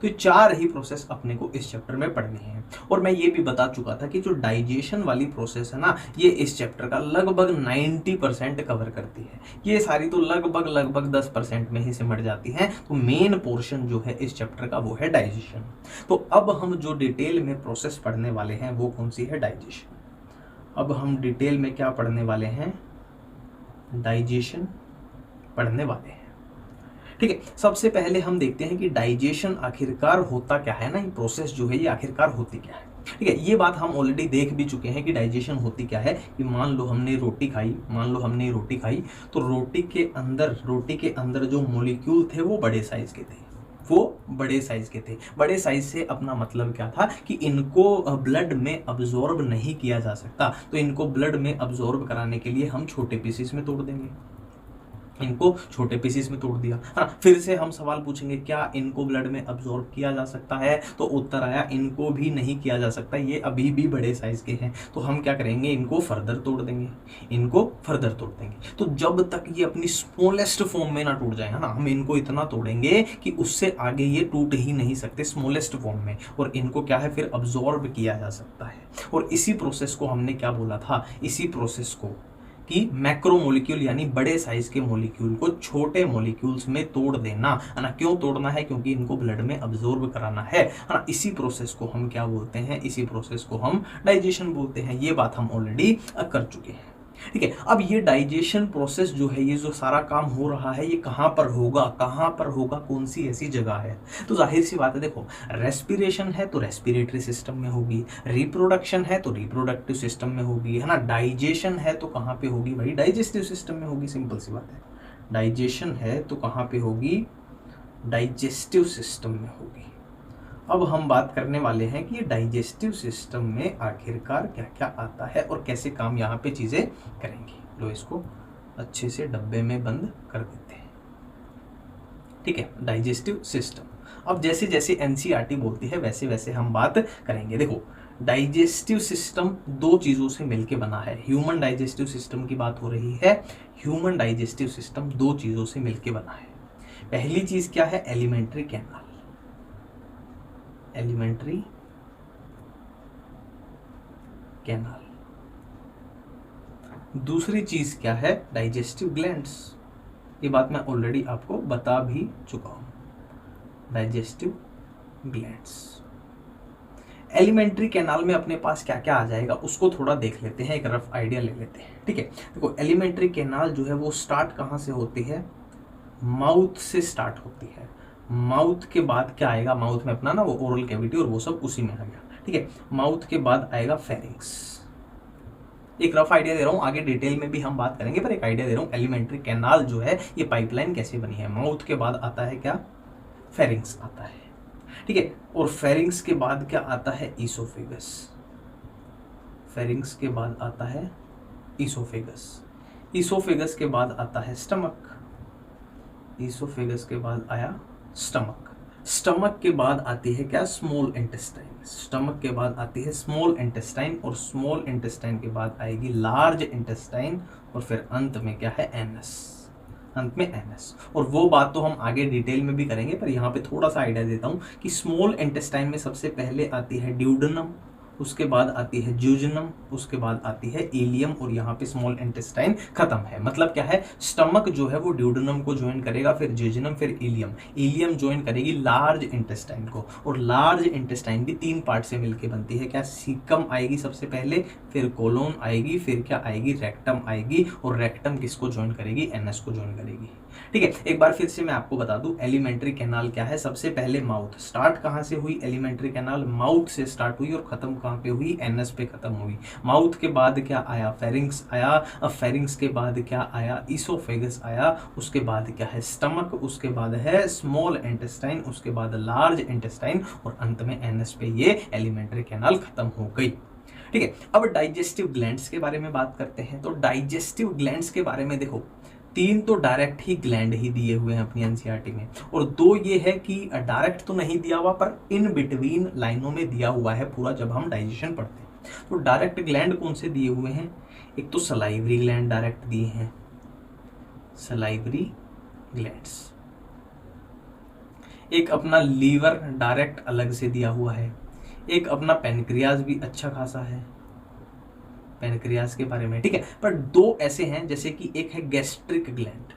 तो ये 4 ही प्रोसेस अपने को इस चैप्टर में पढ़नी है। और मैं ये भी बता चुका था कि जो डाइजेशन वाली प्रोसेस है ना, ये इस चैप्टर का लगभग 90% कवर करती है। ये सारी तो लगभग 10% में ही सिमट जाती हैं। तो मेन पोर्शन जो है इस चैप्टर का वो है डाइजेशन। तो अब हम जो डिटेल में प्रोसेस पढ़ने वाले हैं वो कौन सी है, डाइजेशन। अब हम डिटेल में क्या पढ़ने वाले हैं, डाइजेशन पढ़ने वाले हैं। ठीक है, सबसे पहले हम देखते हैं कि डाइजेशन आखिरकार होता क्या है ना, ये प्रोसेस जो है ये आखिरकार होती क्या है। ठीक है, ये बात हम ऑलरेडी देख भी चुके हैं कि डाइजेशन होती क्या है। कि मान लो हमने रोटी खाई, तो रोटी के अंदर जो मॉलिक्यूल थे वो बड़े साइज के थे, बड़े साइज से अपना मतलब क्या था कि इनको ब्लड में अब्जॉर्ब नहीं किया जा सकता, तो इनको ब्लड में अब्जॉर्ब कराने के लिए हम छोटे पीसेस में तोड़ देंगे, इनको छोटे पीसेस में तोड़ दिया, हाँ। फिर से हम सवाल पूछेंगे क्या इनको ब्लड में अब्जॉर्ब किया जा सकता है, तो उत्तर आया इनको भी नहीं किया जा सकता, ये अभी भी बड़े साइज के हैं। तो हम क्या करेंगे, इनको फर्दर तोड़ देंगे। तो जब तक ये अपनी स्मॉलेस्ट फॉर्म में ना टूट जाए, है ना, हम इनको इतना तोड़ेंगे कि उससे आगे ये टूट ही नहीं सकते स्मॉलेस्ट फॉर्म में, और इनको क्या है फिर अब्जॉर्ब किया जा सकता है। और इसी प्रोसेस को हमने क्या बोला था, इसी प्रोसेस को कि मैक्रो मोलिक्यूल यानी बड़े साइज के मोलिक्यूल को छोटे मोलिक्यूल्स में तोड़ देना, है ना। क्यों तोड़ना है, क्योंकि इनको ब्लड में अब्जॉर्ब कराना है ना। इसी प्रोसेस को हम क्या बोलते हैं, इसी प्रोसेस को हम डाइजेशन बोलते हैं। ये बात हम ऑलरेडी कर चुके हैं। ठीक है, अब ये डाइजेशन प्रोसेस जो है, ये जो सारा काम हो रहा है, ये कहाँ पर होगा, कौन सी ऐसी जगह है। तो जाहिर सी बात है, देखो, रेस्पिरेशन है तो रेस्पिरेटरी सिस्टम में होगी, रिप्रोडक्शन है तो रिप्रोडक्टिव सिस्टम में होगी, है ना। डाइजेशन है तो कहाँ पे होगी भाई, डाइजेस्टिव सिस्टम में होगी, सिंपल सी बात है। डाइजेशन है तो कहाँ पे होगी, डाइजेस्टिव सिस्टम में होगी। अब हम बात करने वाले हैं कि डाइजेस्टिव सिस्टम में आखिरकार क्या क्या आता है और कैसे काम यहाँ पे चीज़ें करेंगी। लो इसको अच्छे से डब्बे में बंद कर देते हैं। ठीक है, डाइजेस्टिव सिस्टम। अब जैसे जैसे एनसीईआरटी बोलती है वैसे वैसे हम बात करेंगे। देखो, डाइजेस्टिव सिस्टम 2 चीज़ों से मिलके बना है। ह्यूमन डाइजेस्टिव सिस्टम की बात हो रही है। ह्यूमन डाइजेस्टिव सिस्टम 2 चीज़ों से मिलके बना है। पहली चीज़ क्या है, एलिमेंट्री कैनाल, एलिमेंट्री कैनाल। दूसरी चीज क्या है, डाइजेस्टिव ग्लैंड्स। ये बात मैं ऑलरेडी आपको बता भी चुका हूं, डाइजेस्टिव ग्लैंड्स। एलिमेंट्री कैनाल में अपने पास क्या क्या आ जाएगा उसको थोड़ा देख लेते हैं, एक रफ आइडिया ले लेते हैं। ठीक है, देखो, एलिमेंट्री कैनाल जो है वो स्टार्ट कहाँ से होती है, माउथ से स्टार्ट होती है। माउथ के बाद क्या आएगा, माउथ में अपना ना वो ओरल कैविटी और वो सब उसी में आ गया। ठीक है, माउथ के बाद आएगा फेरिंग्स। एक रफ आइडिया दे रहा हूँ, आगे डिटेल में भी हम बात करेंगे, पर एक आइडिया दे रहा हूँ। एलिमेंट्री कैनाल जो है ये पाइपलाइन कैसे बनी है। माउथ के बाद आता है क्या, फेरिंग्स आता है, ठीक है। और फेरिंग्स के बाद क्या आता है, ईसोफेगस। फेरिंग्स के बाद आता है ईसोफेगस। ईसोफेगस के बाद आता है स्टमक। ईसोफेगस के बाद आया स्टमक। स्टमक के बाद आती है क्या, स्मॉल इंटेस्टाइन। स्टमक के बाद आती है स्मॉल इंटेस्टाइन, और स्मॉल इंटेस्टाइन के बाद आएगी लार्ज इंटेस्टाइन, और फिर अंत में क्या है, एनस। अंत में एनस। और वो बात तो हम आगे डिटेल में भी करेंगे, पर यहाँ पे थोड़ा सा आइडिया देता हूँ कि स्मॉल इंटेस्टाइन में सबसे पहले आती है ड्यूडेनम, उसके बाद आती है ज्यूजेनम, उसके बाद आती है इलियम, और यहाँ पे स्मॉल इंटेस्टाइन खत्म है। मतलब क्या है, स्टमक जो है वो ड्यूडेनम को ज्वाइन करेगा, फिर ज्यूजेनम, फिर इलियम। इलियम ज्वाइन करेगी लार्ज इंटेस्टाइन को, और लार्ज इंटेस्टाइन भी 3 पार्ट से मिलकर बनती है। क्या, सीकम आएगी सबसे पहले, फिर कोलोन आएगी, फिर क्या आएगी, रेक्टम आएगी, और रेक्टम किसको ज्वाइन करेगी, एनएस को ज्वाइन करेगी। ठीक है, एक बार फिर से मैं आपको बता दूं एलिमेंट्री कैनाल क्या है। सबसे पहले माउथ, स्टार्ट कहां से हुई, एलिमेंट्री कैनाल माउथ से स्टार्ट हुई और खत्म कहां पे हुई, एनएस पे खत्म हुई। माउथ के बाद क्या आया, फेरिंग्स आया। अब फेरिंग्स के बाद क्या आया, ईसोफेगस आया। उसके बाद क्या है, स्टमक। उसके बाद है स्मॉल इंटेस्टाइन, उसके बाद लार्ज इंटेस्टाइन, और अंत में एनएस पे ये एलिमेंट्री कैनाल खत्म हो गई। ठीक है, अब डाइजेस्टिव ग्लैंड्स के बारे में बात करते हैं। तो डाइजेस्टिव ग्लैंड्स के बारे में देखो, 3 तो डायरेक्ट ही ग्लैंड ही दिए हुए हैं अपनी एनसीईआरटी में, और 2 ये है कि डायरेक्ट तो नहीं दिया हुआ, पर इन बिटवीन लाइनों में दिया हुआ है पूरा जब हम डाइजेशन पढ़ते हैं। तो डायरेक्ट ग्लैंड कौन से दिए हुए हैं, एक तो सलाइवरी ग्लैंड डायरेक्ट दिए हैं, सलाइवरी ग्लैंड्स। एक अपना लीवर डायरेक्ट अलग से दिया हुआ है। एक अपना पेनक्रियाज भी अच्छा खासा है, पेनक्रियाज के बारे में, ठीक है। पर 2 ऐसे हैं, जैसे कि एक है गैस्ट्रिक ग्लैंड,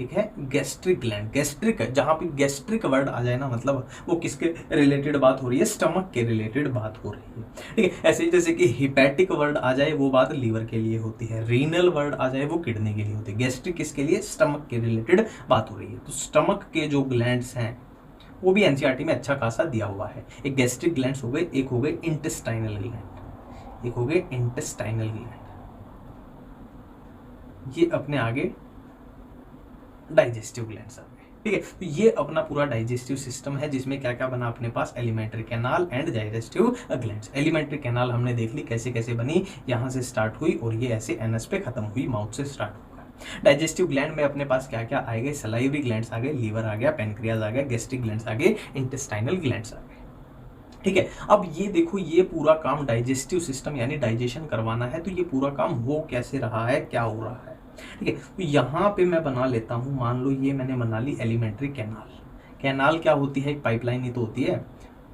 एक है गैस्ट्रिक ग्लैंड। गैस्ट्रिक, जहां पे गैस्ट्रिक वर्ड आ जाए ना, मतलब वो किसके रिलेटेड बात हो रही है, स्टमक के रिलेटेड बात हो रही है, ठीक है। ऐसे जैसे कि हिपैटिक वर्ड आ जाए, वो बात लीवर के लिए होती है। रीनल वर्ड आ जाए, वो किडनी के लिए होती है। गैस्ट्रिक किसके लिए, स्टमक के रिलेटेड बात हो रही है। तो स्टमक के जो ग्लैंड्स हैं वो भी एनसीईआरटी में अच्छा खासा दिया हुआ है। एक गैस्ट्रिक ग्लैंड्स हो गए, एक हो गए इंटेस्टाइनल ग्लैंड, एक हो गए इंटेस्टाइनल ग्लैंड। ये अपने आगे डाइजेस्टिव ग्लैंड्स आ गए, ठीक है। तो ये अपना पूरा डाइजेस्टिव सिस्टम है, जिसमें क्या क्या बना अपने पास, alimentary canal and digestive glands. Alimentary canal हमने देख ली कैसे कैसे बनी, यहां से स्टार्ट हुई और ये ऐसे एनएस पे खत्म हुई, माउथ से स्टार्ट होकर। डाइजेस्टिव ग्लैंड में अपने पास क्या क्या आएंगे, सलाइवरी ग्लैंड्स आ गए, लीवर आ गया, पेनक्रियाज आ गया, गैस्ट्रिक ग्लैंड्स आ गए, इंटेस्टाइनल ग्लैंड्स आ गए, ठीक है। अब ये देखो, ये पूरा काम डाइजेस्टिव सिस्टम यानी डाइजेशन करवाना है, तो ये पूरा काम हो कैसे रहा है, क्या हो रहा है, ठीक है। तो यहाँ पे मैं बना लेता हूँ, मान लो ये मैंने बना ली एलिमेंट्री कैनाल। कैनाल क्या होती है, एक पाइपलाइन ही तो होती है।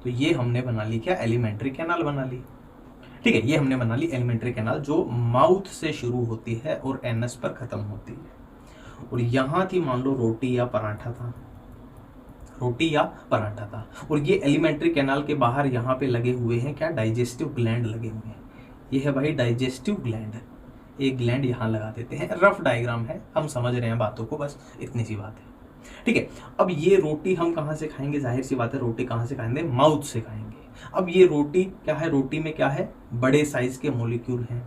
तो ये हमने बना ली क्या, एलिमेंट्री कैनाल बना ली, ठीक है। ये हमने बना ली एलिमेंट्री कैनाल, जो माउथ से शुरू होती है और एनएस पर खत्म होती है। और यहाँ थी मान लो रोटी या पराठा था, रोटी या पराठा था, और ये एलिमेंट्री कैनाल के बाहर यहाँ पे लगे हुए हैं क्या, डाइजेस्टिव ग्लैंड लगे हुए हैं। ये है भाई डाइजेस्टिव ग्लैंड, एक ग्लैंड यहाँ लगा देते हैं। रफ डायग्राम है, हम समझ रहे हैं बातों को, बस इतनी सी बात है, ठीक है। अब ये रोटी हम कहाँ से खाएंगे, जाहिर सी बात है रोटी कहाँ से खाएंगे, माउथ से खाएंगे। अब ये रोटी क्या है, रोटी में क्या है, बड़े साइज के मॉलिक्यूल हैं,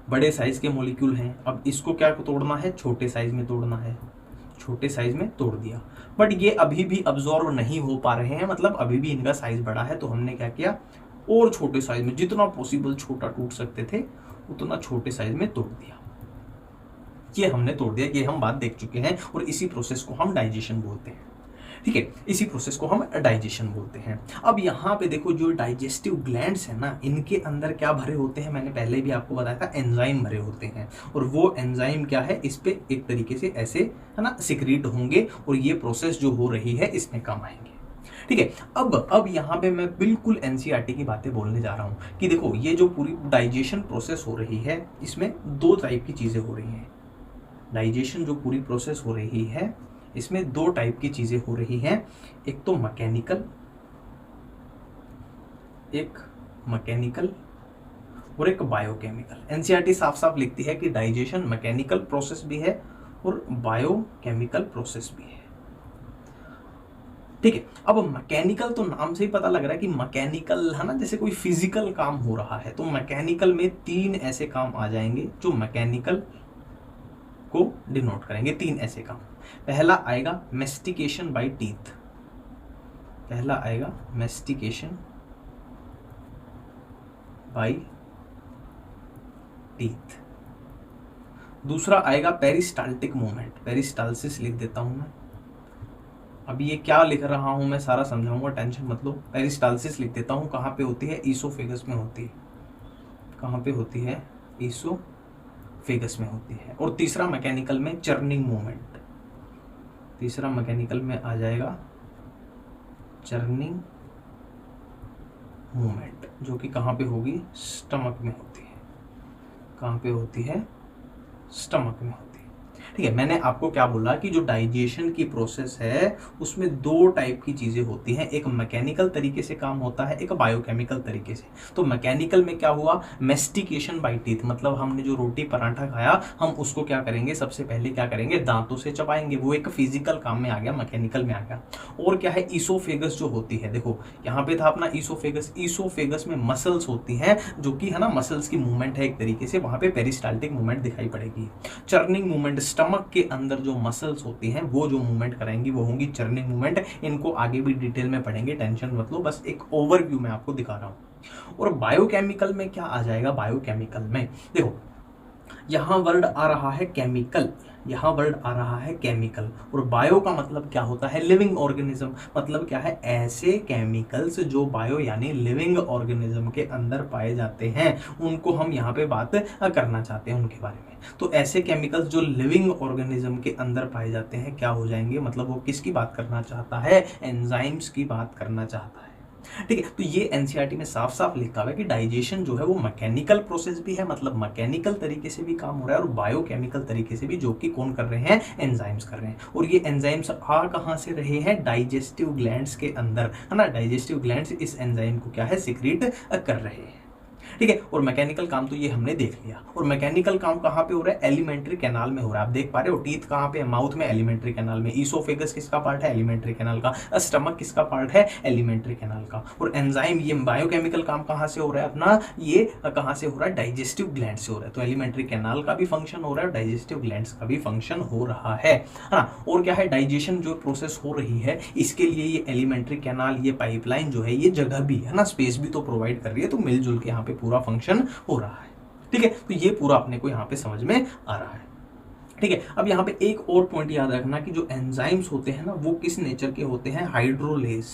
बड़े साइज के मॉलिक्यूल हैं। अब इसको क्या तोड़ना है, छोटे साइज में तोड़ना है, छोटे साइज में तोड़ दिया। बट ये अभी भी अब्जॉर्व नहीं हो पा रहे हैं, मतलब अभी भी इनका साइज बड़ा है। तो हमने क्या किया, और छोटे साइज में, जितना पॉसिबल छोटा टूट सकते थे उतना छोटे साइज में तोड़ दिया। ये हमने तोड़ दिया, ये हम बात देख चुके हैं, और इसी प्रोसेस को हम डाइजेशन बोलते हैं, ठीक है। इसी प्रोसेस को हम डाइजेशन बोलते हैं। अब यहाँ पे देखो, जो डाइजेस्टिव ग्लैंड्स है ना, इनके अंदर क्या भरे होते हैं, मैंने पहले भी आपको बताया था, एंजाइम भरे होते हैं। और वो एंजाइम क्या है, इस पे एक तरीके से ऐसे है ना सिक्रीट होंगे, और ये प्रोसेस जो हो रही है इसमें काम आएंगे, ठीक है। अब यहाँ पे मैं बिल्कुल एनसीईआरटी की बातें बोलने जा रहा हूँ कि देखो, ये जो पूरी डाइजेशन प्रोसेस हो रही है, इसमें 2 टाइप की चीजें हो रही हैं। डाइजेशन जो पूरी प्रोसेस हो रही है, इसमें 2 टाइप की चीजें हो रही हैं। एक तो मैकेनिकल, एक मैकेनिकल और एक बायोकेमिकल। एनसीईआरटी साफ साफ लिखती है कि डाइजेशन मैकेनिकल प्रोसेस भी है और बायोकेमिकल प्रोसेस भी है, ठीक है। अब मैकेनिकल तो नाम से ही पता लग रहा है कि मैकेनिकल है ना, जैसे कोई फिजिकल काम हो रहा है। तो मैकेनिकल में 3 ऐसे काम आ जाएंगे जो मैकेनिकल को डिनोट करेंगे, 3 ऐसे काम। पहला आएगा मेस्टिकेशन बाय टीथ, पहला आएगा मेस्टिकेशन बाई टीथ, दूसरा आएगा पेरिस्टाल्टिक मूवमेंट, पेरिस्टाल्सिस लिख देता हूं मैं। अभी ये क्या लिख रहा हूं मैं सारा समझाऊंगा, टेंशन मत लो। पेरिस्टाल्सिस लिख देता हूं, कहाँ पे होती है? ईसोफेगस में होती है। कहाँ पे होती है? ईसोफेगस में होती है। और तीसरा मैकेनिकल में चर्निंग मूवमेंट, तीसरा मैकेनिकल में आ जाएगा चर्निंग मूवमेंट, जो कि कहाँ पे होगी? स्टमक में होती है। कहाँ पे होती है? स्टमक में होती है। ठीक है, मैंने आपको क्या बोला कि जो डाइजेशन की प्रोसेस है उसमें दो टाइप की चीजें होती हैं, एक मैकेनिकल तरीके से काम होता है, एक बायोकेमिकल तरीके से। तो मैकेनिकल में क्या हुआ? मेस्टिकेशन बाय टीथ, मतलब हमने जो रोटी पराठा खाया हम उसको क्या करेंगे? सबसे पहले क्या करेंगे? दांतों से चबाएंगे, वो एक फिजिकल काम में आ गया, मैकेनिकल में आ गया। और क्या है? ईसोफेगस जो होती है, देखो यहाँ पे था अपना ईसोफेगस, ईसोफेगस में मसल्स होती हैं जो कि है ना, मसल्स की मूवमेंट है एक तरीके से, वहां पे पेरिस्टाल्टिक मूवमेंट दिखाई पड़ेगी। चर्निंग मूवमेंट, स्टमक के अंदर जो मसल्स होती हैं वो जो मूवमेंट कराएंगी वो होंगी चर्निंग मूवमेंट। इनको आगे भी डिटेल में पढ़ेंगे, टेंशन मत लो, बस एक ओवरव्यू में आपको दिखा रहा हूं। और बायोकेमिकल में क्या आ जाएगा? बायोकेमिकल में देखो यहां वर्ड आ रहा है केमिकल, यहाँ वर्ड आ रहा है केमिकल, और बायो का मतलब क्या होता है? लिविंग ऑर्गेनिज्म, मतलब क्या है? ऐसे केमिकल्स जो बायो यानी लिविंग ऑर्गेनिज्म के अंदर पाए जाते हैं, उनको हम यहाँ पे बात करना चाहते हैं उनके बारे में। तो ऐसे केमिकल्स जो लिविंग ऑर्गेनिज्म के अंदर पाए जाते हैं क्या हो जाएंगे? मतलब वो किसकी बात करना चाहता है? एंजाइम्स की बात करना चाहता है। ठीक है, तो ये एनसीईआरटी में साफ साफ लिखा हुआ है कि डाइजेशन जो है वो मैकेनिकल प्रोसेस भी है, मतलब मैकेनिकल तरीके से भी काम हो रहा है, और बायोकेमिकल तरीके से भी, जो कि कौन कर रहे हैं? एंजाइम्स कर रहे हैं। और ये एंजाइम्स आ कहां से रहे हैं? डाइजेस्टिव ग्लैंड्स के अंदर, है ना। डाइजेस्टिव ग्लैंड्स इस एंजाइम को क्या है? सिक्रीट कर रहे हैं। ठीक है, और मैकेनिकल काम तो ये हमने देख लिया। और मैकेनिकल काम कहाँ पे हो रहा है? एलिमेंट्री कैनाल में हो रहा है। आप देख पा रहे हो टीथ कहाँ पे है? माउथ में, एलिमेंट्री कैनाल में। ईसोफेगस किसका पार्ट है? एलिमेंट्री कैनाल का। स्टमक किसका पार्ट है? एलिमेंट्री कैनाल का। और एंजाइम, ये बायोकेमिकल काम कहाँ से हो रहा है अपना? ये कहाँ से हो रहा है? डाइजेस्टिव ग्लैंड से हो रहा है। तो एलिमेंट्री कैनाल का भी फंक्शन हो रहा है और डाइजेस्टिव ग्लैंड्स का भी फंक्शन हो रहा है ना। और क्या है? डाइजेशन जो प्रोसेस हो रही है इसके लिए ये एलिमेंट्री कैनाल, ये पाइपलाइन जो है, ये जगह भी है ना, स्पेस भी तो प्रोवाइड कर रही है। तो मिलजुल के यहाँ पे पूरा फंक्शन हो रहा है। ठीक है, तो ये पूरा अपने को यहाँ पे समझ में आ रहा है। ठीक है, अब यहाँ पे एक और पॉइंट याद रखना कि जो एंजाइम्स होते हैं ना वो किस नेचर के होते हैं? हाइड्रोलेज।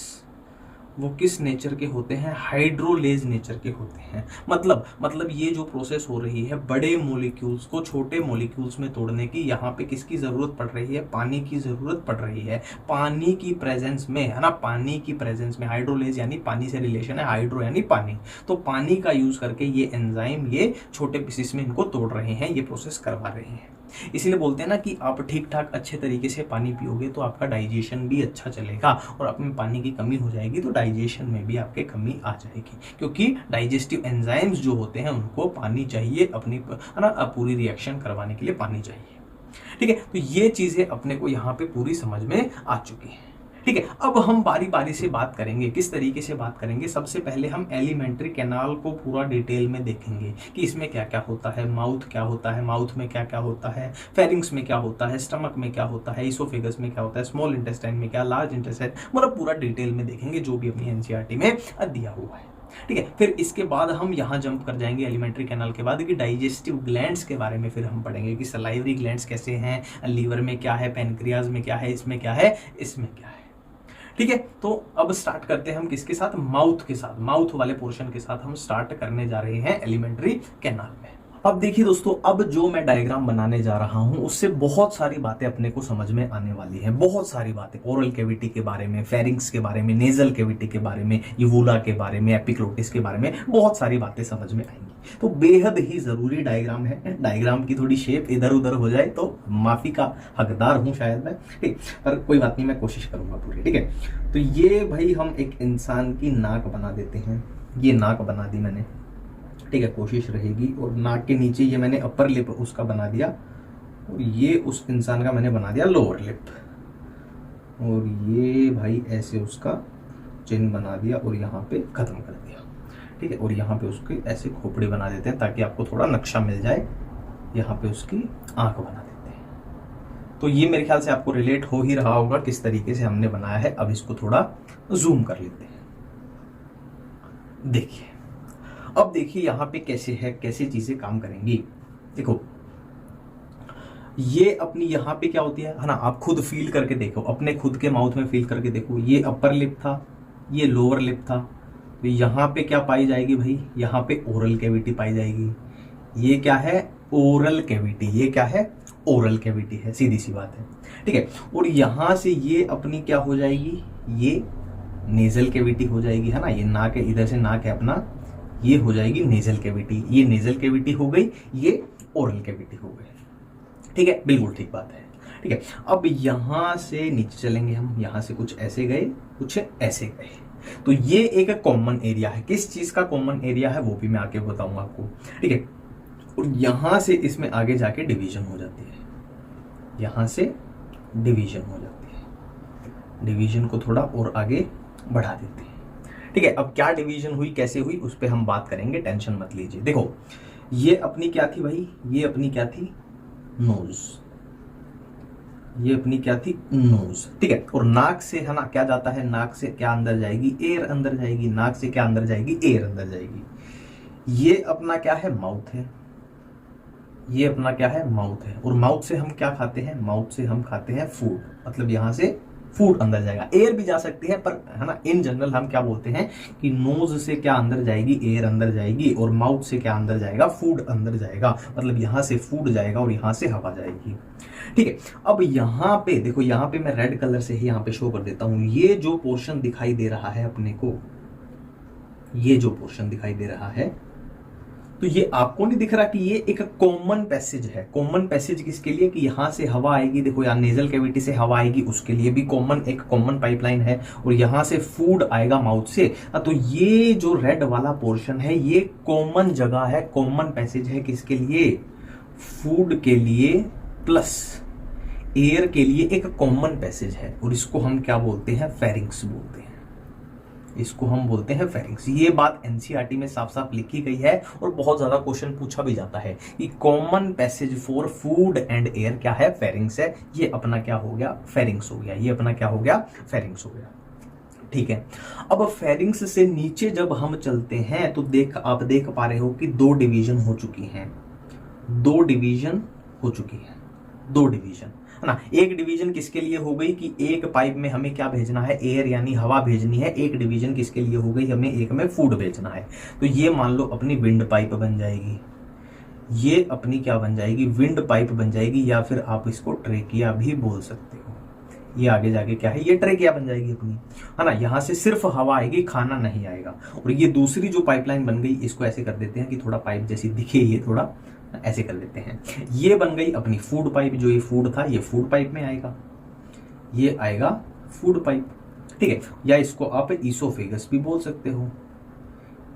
वो किस नेचर के होते हैं? हाइड्रोलेज नेचर के होते हैं। मतलब ये जो प्रोसेस हो रही है बड़े मॉलिक्यूल्स को छोटे मॉलिक्यूल्स में तोड़ने की, यहाँ पे किसकी जरूरत पड़ रही है? पानी की जरूरत पड़ रही है। पानी की प्रेजेंस में, है ना, पानी की प्रेजेंस में। हाइड्रोलेज यानी पानी से रिलेशन है, हाइड्रो यानी पानी। तो पानी का यूज करके ये एंजाइम ये छोटे पीसेस में इनको तोड़ रहे हैं, ये प्रोसेस करवा रहे हैं। इसीलिए बोलते हैं ना कि आप ठीक ठाक अच्छे तरीके से पानी पियोगे तो आपका डाइजेशन भी अच्छा चलेगा, और आप में पानी की कमी हो जाएगी तो डाइजेशन में भी आपके कमी आ जाएगी, क्योंकि डाइजेस्टिव एंजाइम्स जो होते हैं उनको पानी चाहिए अपनी, है ना, पूरी रिएक्शन करवाने के लिए पानी चाहिए। ठीक है, तो ये चीजें अपने को यहाँ पे पूरी समझ में आ चुकी हैं। ठीक है, अब हम बारी बारी से बात करेंगे। किस तरीके से बात करेंगे? सबसे पहले हम एलिमेंट्री कैनाल को पूरा डिटेल में देखेंगे कि इसमें क्या क्या होता है, माउथ क्या होता है, माउथ में क्या क्या होता है, फेरिंग्स में क्या होता है, स्टमक में क्या होता है, इसोफेगस में क्या होता है, स्मॉल इंटेस्टाइन में क्या, लार्ज इंटेस्टाइन, मतलब पूरा डिटेल में देखेंगे जो भी अपनी एनसीईआरटी में दिया हुआ है। ठीक है, फिर इसके बाद हम यहाँ जंप कर जाएंगे एलिमेंट्री कैनाल के बाद कि डाइजेस्टिव ग्लैंड्स के बारे में फिर हम पढ़ेंगे कि सलाइवरी ग्लैंड्स कैसे हैं, लीवर में क्या है, पैनक्रियाज में क्या है, इसमें क्या है, इसमें क्या है। ठीक है, तो अब स्टार्ट करते हैं हम किसके साथ? माउथ के साथ। माउथ वाले पोर्शन के साथ हम स्टार्ट करने जा रहे हैं एलिमेंट्री कैनाल में। अब देखिए दोस्तों, अब जो मैं डायग्राम बनाने जा रहा हूं उससे बहुत सारी बातें अपने को समझ में आने वाली हैं। बहुत सारी बातें ओरल कैविटी के बारे में, फेरिंग्स के बारे में, नेजल कैविटी के बारे में, यूवुला के बारे में, एपिग्लोटिस के बारे में, बहुत सारी बातें समझ में आएंगी। तो बेहद ही जरूरी डायग्राम है। डायग्राम की थोड़ी शेप इधर उधर हो जाए तो माफी का हकदार हूं शायद मैं, ठीक, पर कोई बात नहीं, मैं कोशिश करूंगा पूरी। ठीक है, तो ये भाई हम एक इंसान की नाक बना देते हैं। ये नाक बना दी मैंने, ठीक है, कोशिश रहेगी। और नाक के नीचे ये मैंने अपर लिप उसका बना दिया, और ये उस इंसान का मैंने बना दिया लोअर लिप, और ये भाई ऐसे उसका चिन्ह बना दिया और यहाँ पे खत्म कर दिया। ठीक है, और यहाँ पे उसके ऐसे खोपड़ी बना देते हैं ताकि आपको थोड़ा नक्शा मिल जाए। यहाँ पे उसकी आंख बना देते हैं। तो ये मेरे ख्याल से आपको रिलेट हो ही रहा होगा किस तरीके से हमने बनाया है। अब इसको थोड़ा जूम कर लेते हैं। देखिए, अब देखिए यहां पे कैसे है, कैसे चीजें काम करेंगी। देखो ये अपनी यहां पे क्या होती है ना, आप खुद फील करके देखो, अपने खुद के माउथ में फील करके देखो। ये अपर लिप था, ये लोअर लिप था, तो यहां पे क्या पाई जाएगी भाई, यहां पे ओरल कैविटी पाई जाएगी। ये क्या है, ओरल कैविटी। ये क्या है, ओरल कैविटी है, सीधी सी बात है, ठीक है। और यहां से ये अपनी क्या हो जाएगी, ये नेजल कैविटी हो जाएगी, है ना। ये नाक है, इधर से नाक है अपना, ये हो जाएगी नेजल कैविटी। ये नेजल कैविटी हो गई, ये ओरल कैविटी हो गई, ठीक है, बिल्कुल ठीक बात है, ठीक है। अब यहां से नीचे चलेंगे हम, यहां से कुछ ऐसे गए, कुछ ऐसे गए, तो ये एक कॉमन एरिया है। किस चीज का कॉमन एरिया है वो भी मैं आगे बताऊंगा आपको, ठीक है। और यहां से इसमें आगे जाके डिवीजन हो जाती है, यहां से डिवीजन हो जाती है। डिवीजन को थोड़ा और आगे बढ़ा देते हैं, ठीक है। अब क्या डिवीजन हुई, कैसे हुई, उस पर हम बात करेंगे, टेंशन मत लीजिए। देखो ये अपनी क्या थी भाई, ये अपनी क्या थी, नोज। ये अपनी क्या थी, नोज, ठीक है। और नाक से है ना क्या जाता है, नाक से क्या अंदर जाएगी, एयर अंदर जाएगी। नाक से क्या अंदर जाएगी, एयर अंदर जाएगी। ये अपना क्या है, माउथ है। ये अपना क्या है, माउथ है। और माउथ से हम क्या खाते हैं, माउथ से हम खाते हैं फूड, मतलब यहां से फूड अंदर जाएगा। एयर भी जा सकती है पर है ना, इन जनरल हम क्या बोलते हैं कि नोज से क्या अंदर जाएगी, एयर अंदर जाएगी, और माउथ से क्या अंदर जाएगा, फूड अंदर जाएगा। मतलब यहां से फूड जाएगा और यहां से हवा जाएगी, ठीक है। अब यहां पे देखो, यहां पे मैं रेड कलर से ही यहां पे शो कर देता हूं। ये जो पोर्शन दिखाई दे रहा है अपने को, ये जो पोर्शन दिखाई दे रहा है, तो ये आपको नहीं दिख रहा कि ये एक कॉमन पैसेज है। कॉमन पैसेज किसके लिए, कि यहां से हवा आएगी, देखो यहाँ नेजल कैविटी से हवा आएगी, उसके लिए भी कॉमन, एक कॉमन पाइपलाइन है। और यहां से फूड आएगा माउथ से, तो ये जो रेड वाला पोर्शन है ये कॉमन जगह है, कॉमन पैसेज है। किसके लिए, फूड के लिए प्लस एयर के लिए एक कॉमन पैसेज है। और इसको हम क्या बोलते हैं, फेरिंग्स बोलते हैं। इसको हम बोलते हैं फेरिंग्स। ये बात एनसीईआरटी में साफ साफ लिखी गई है और बहुत ज्यादा क्वेश्चन पूछा भी जाता है कि common passage for food and air क्या है, फेरिंग्स है। ये अपना क्या हो गया, फेरिंग्स हो गया। ये अपना क्या हो गया, फेरिंग्स हो गया, ठीक है। अब फेरिंग्स से नीचे जब हम चलते हैं तो आप देख पा रहे हो कि दो डिवीजन हो चुकी हैं, दो डिवीजन हो चुकी है, दो डिवीजन है ना। एक डिवीजन किसके लिए हो गई कि एक पाइप में हमें क्या भेजना है, एयर यानी हवा भेजनी है। एक डिवीजन किसके लिए हो गई, हमें एक में फूड भेजना है। तो ये मान लो अपनी विंड पाइप बन जाएगी, ये अपनी क्या बन जाएगी, विंड पाइप बन जाएगी, या फिर आप इसको ट्रेकिया भी बोल सकते हो। ये आगे जाके क्या है, ये ट्रेकिया बन जाएगी अपनी, है ना। यहां से सिर्फ हवा आएगी, खाना नहीं आएगा। और ये दूसरी जो पाइपलाइन बन गई, इसको ऐसे कर देते हैं कि थोड़ा पाइप जैसी दिखे, ये थोड़ा ऐसे कर देते हैं। ये बन गई अपनी फूड पाइप, जो ये फूड था ये फूड पाइप में आएगा, ये आएगा फूड पाइप, ठीक है। या इसको आप ईसोफेगस भी बोल सकते हो,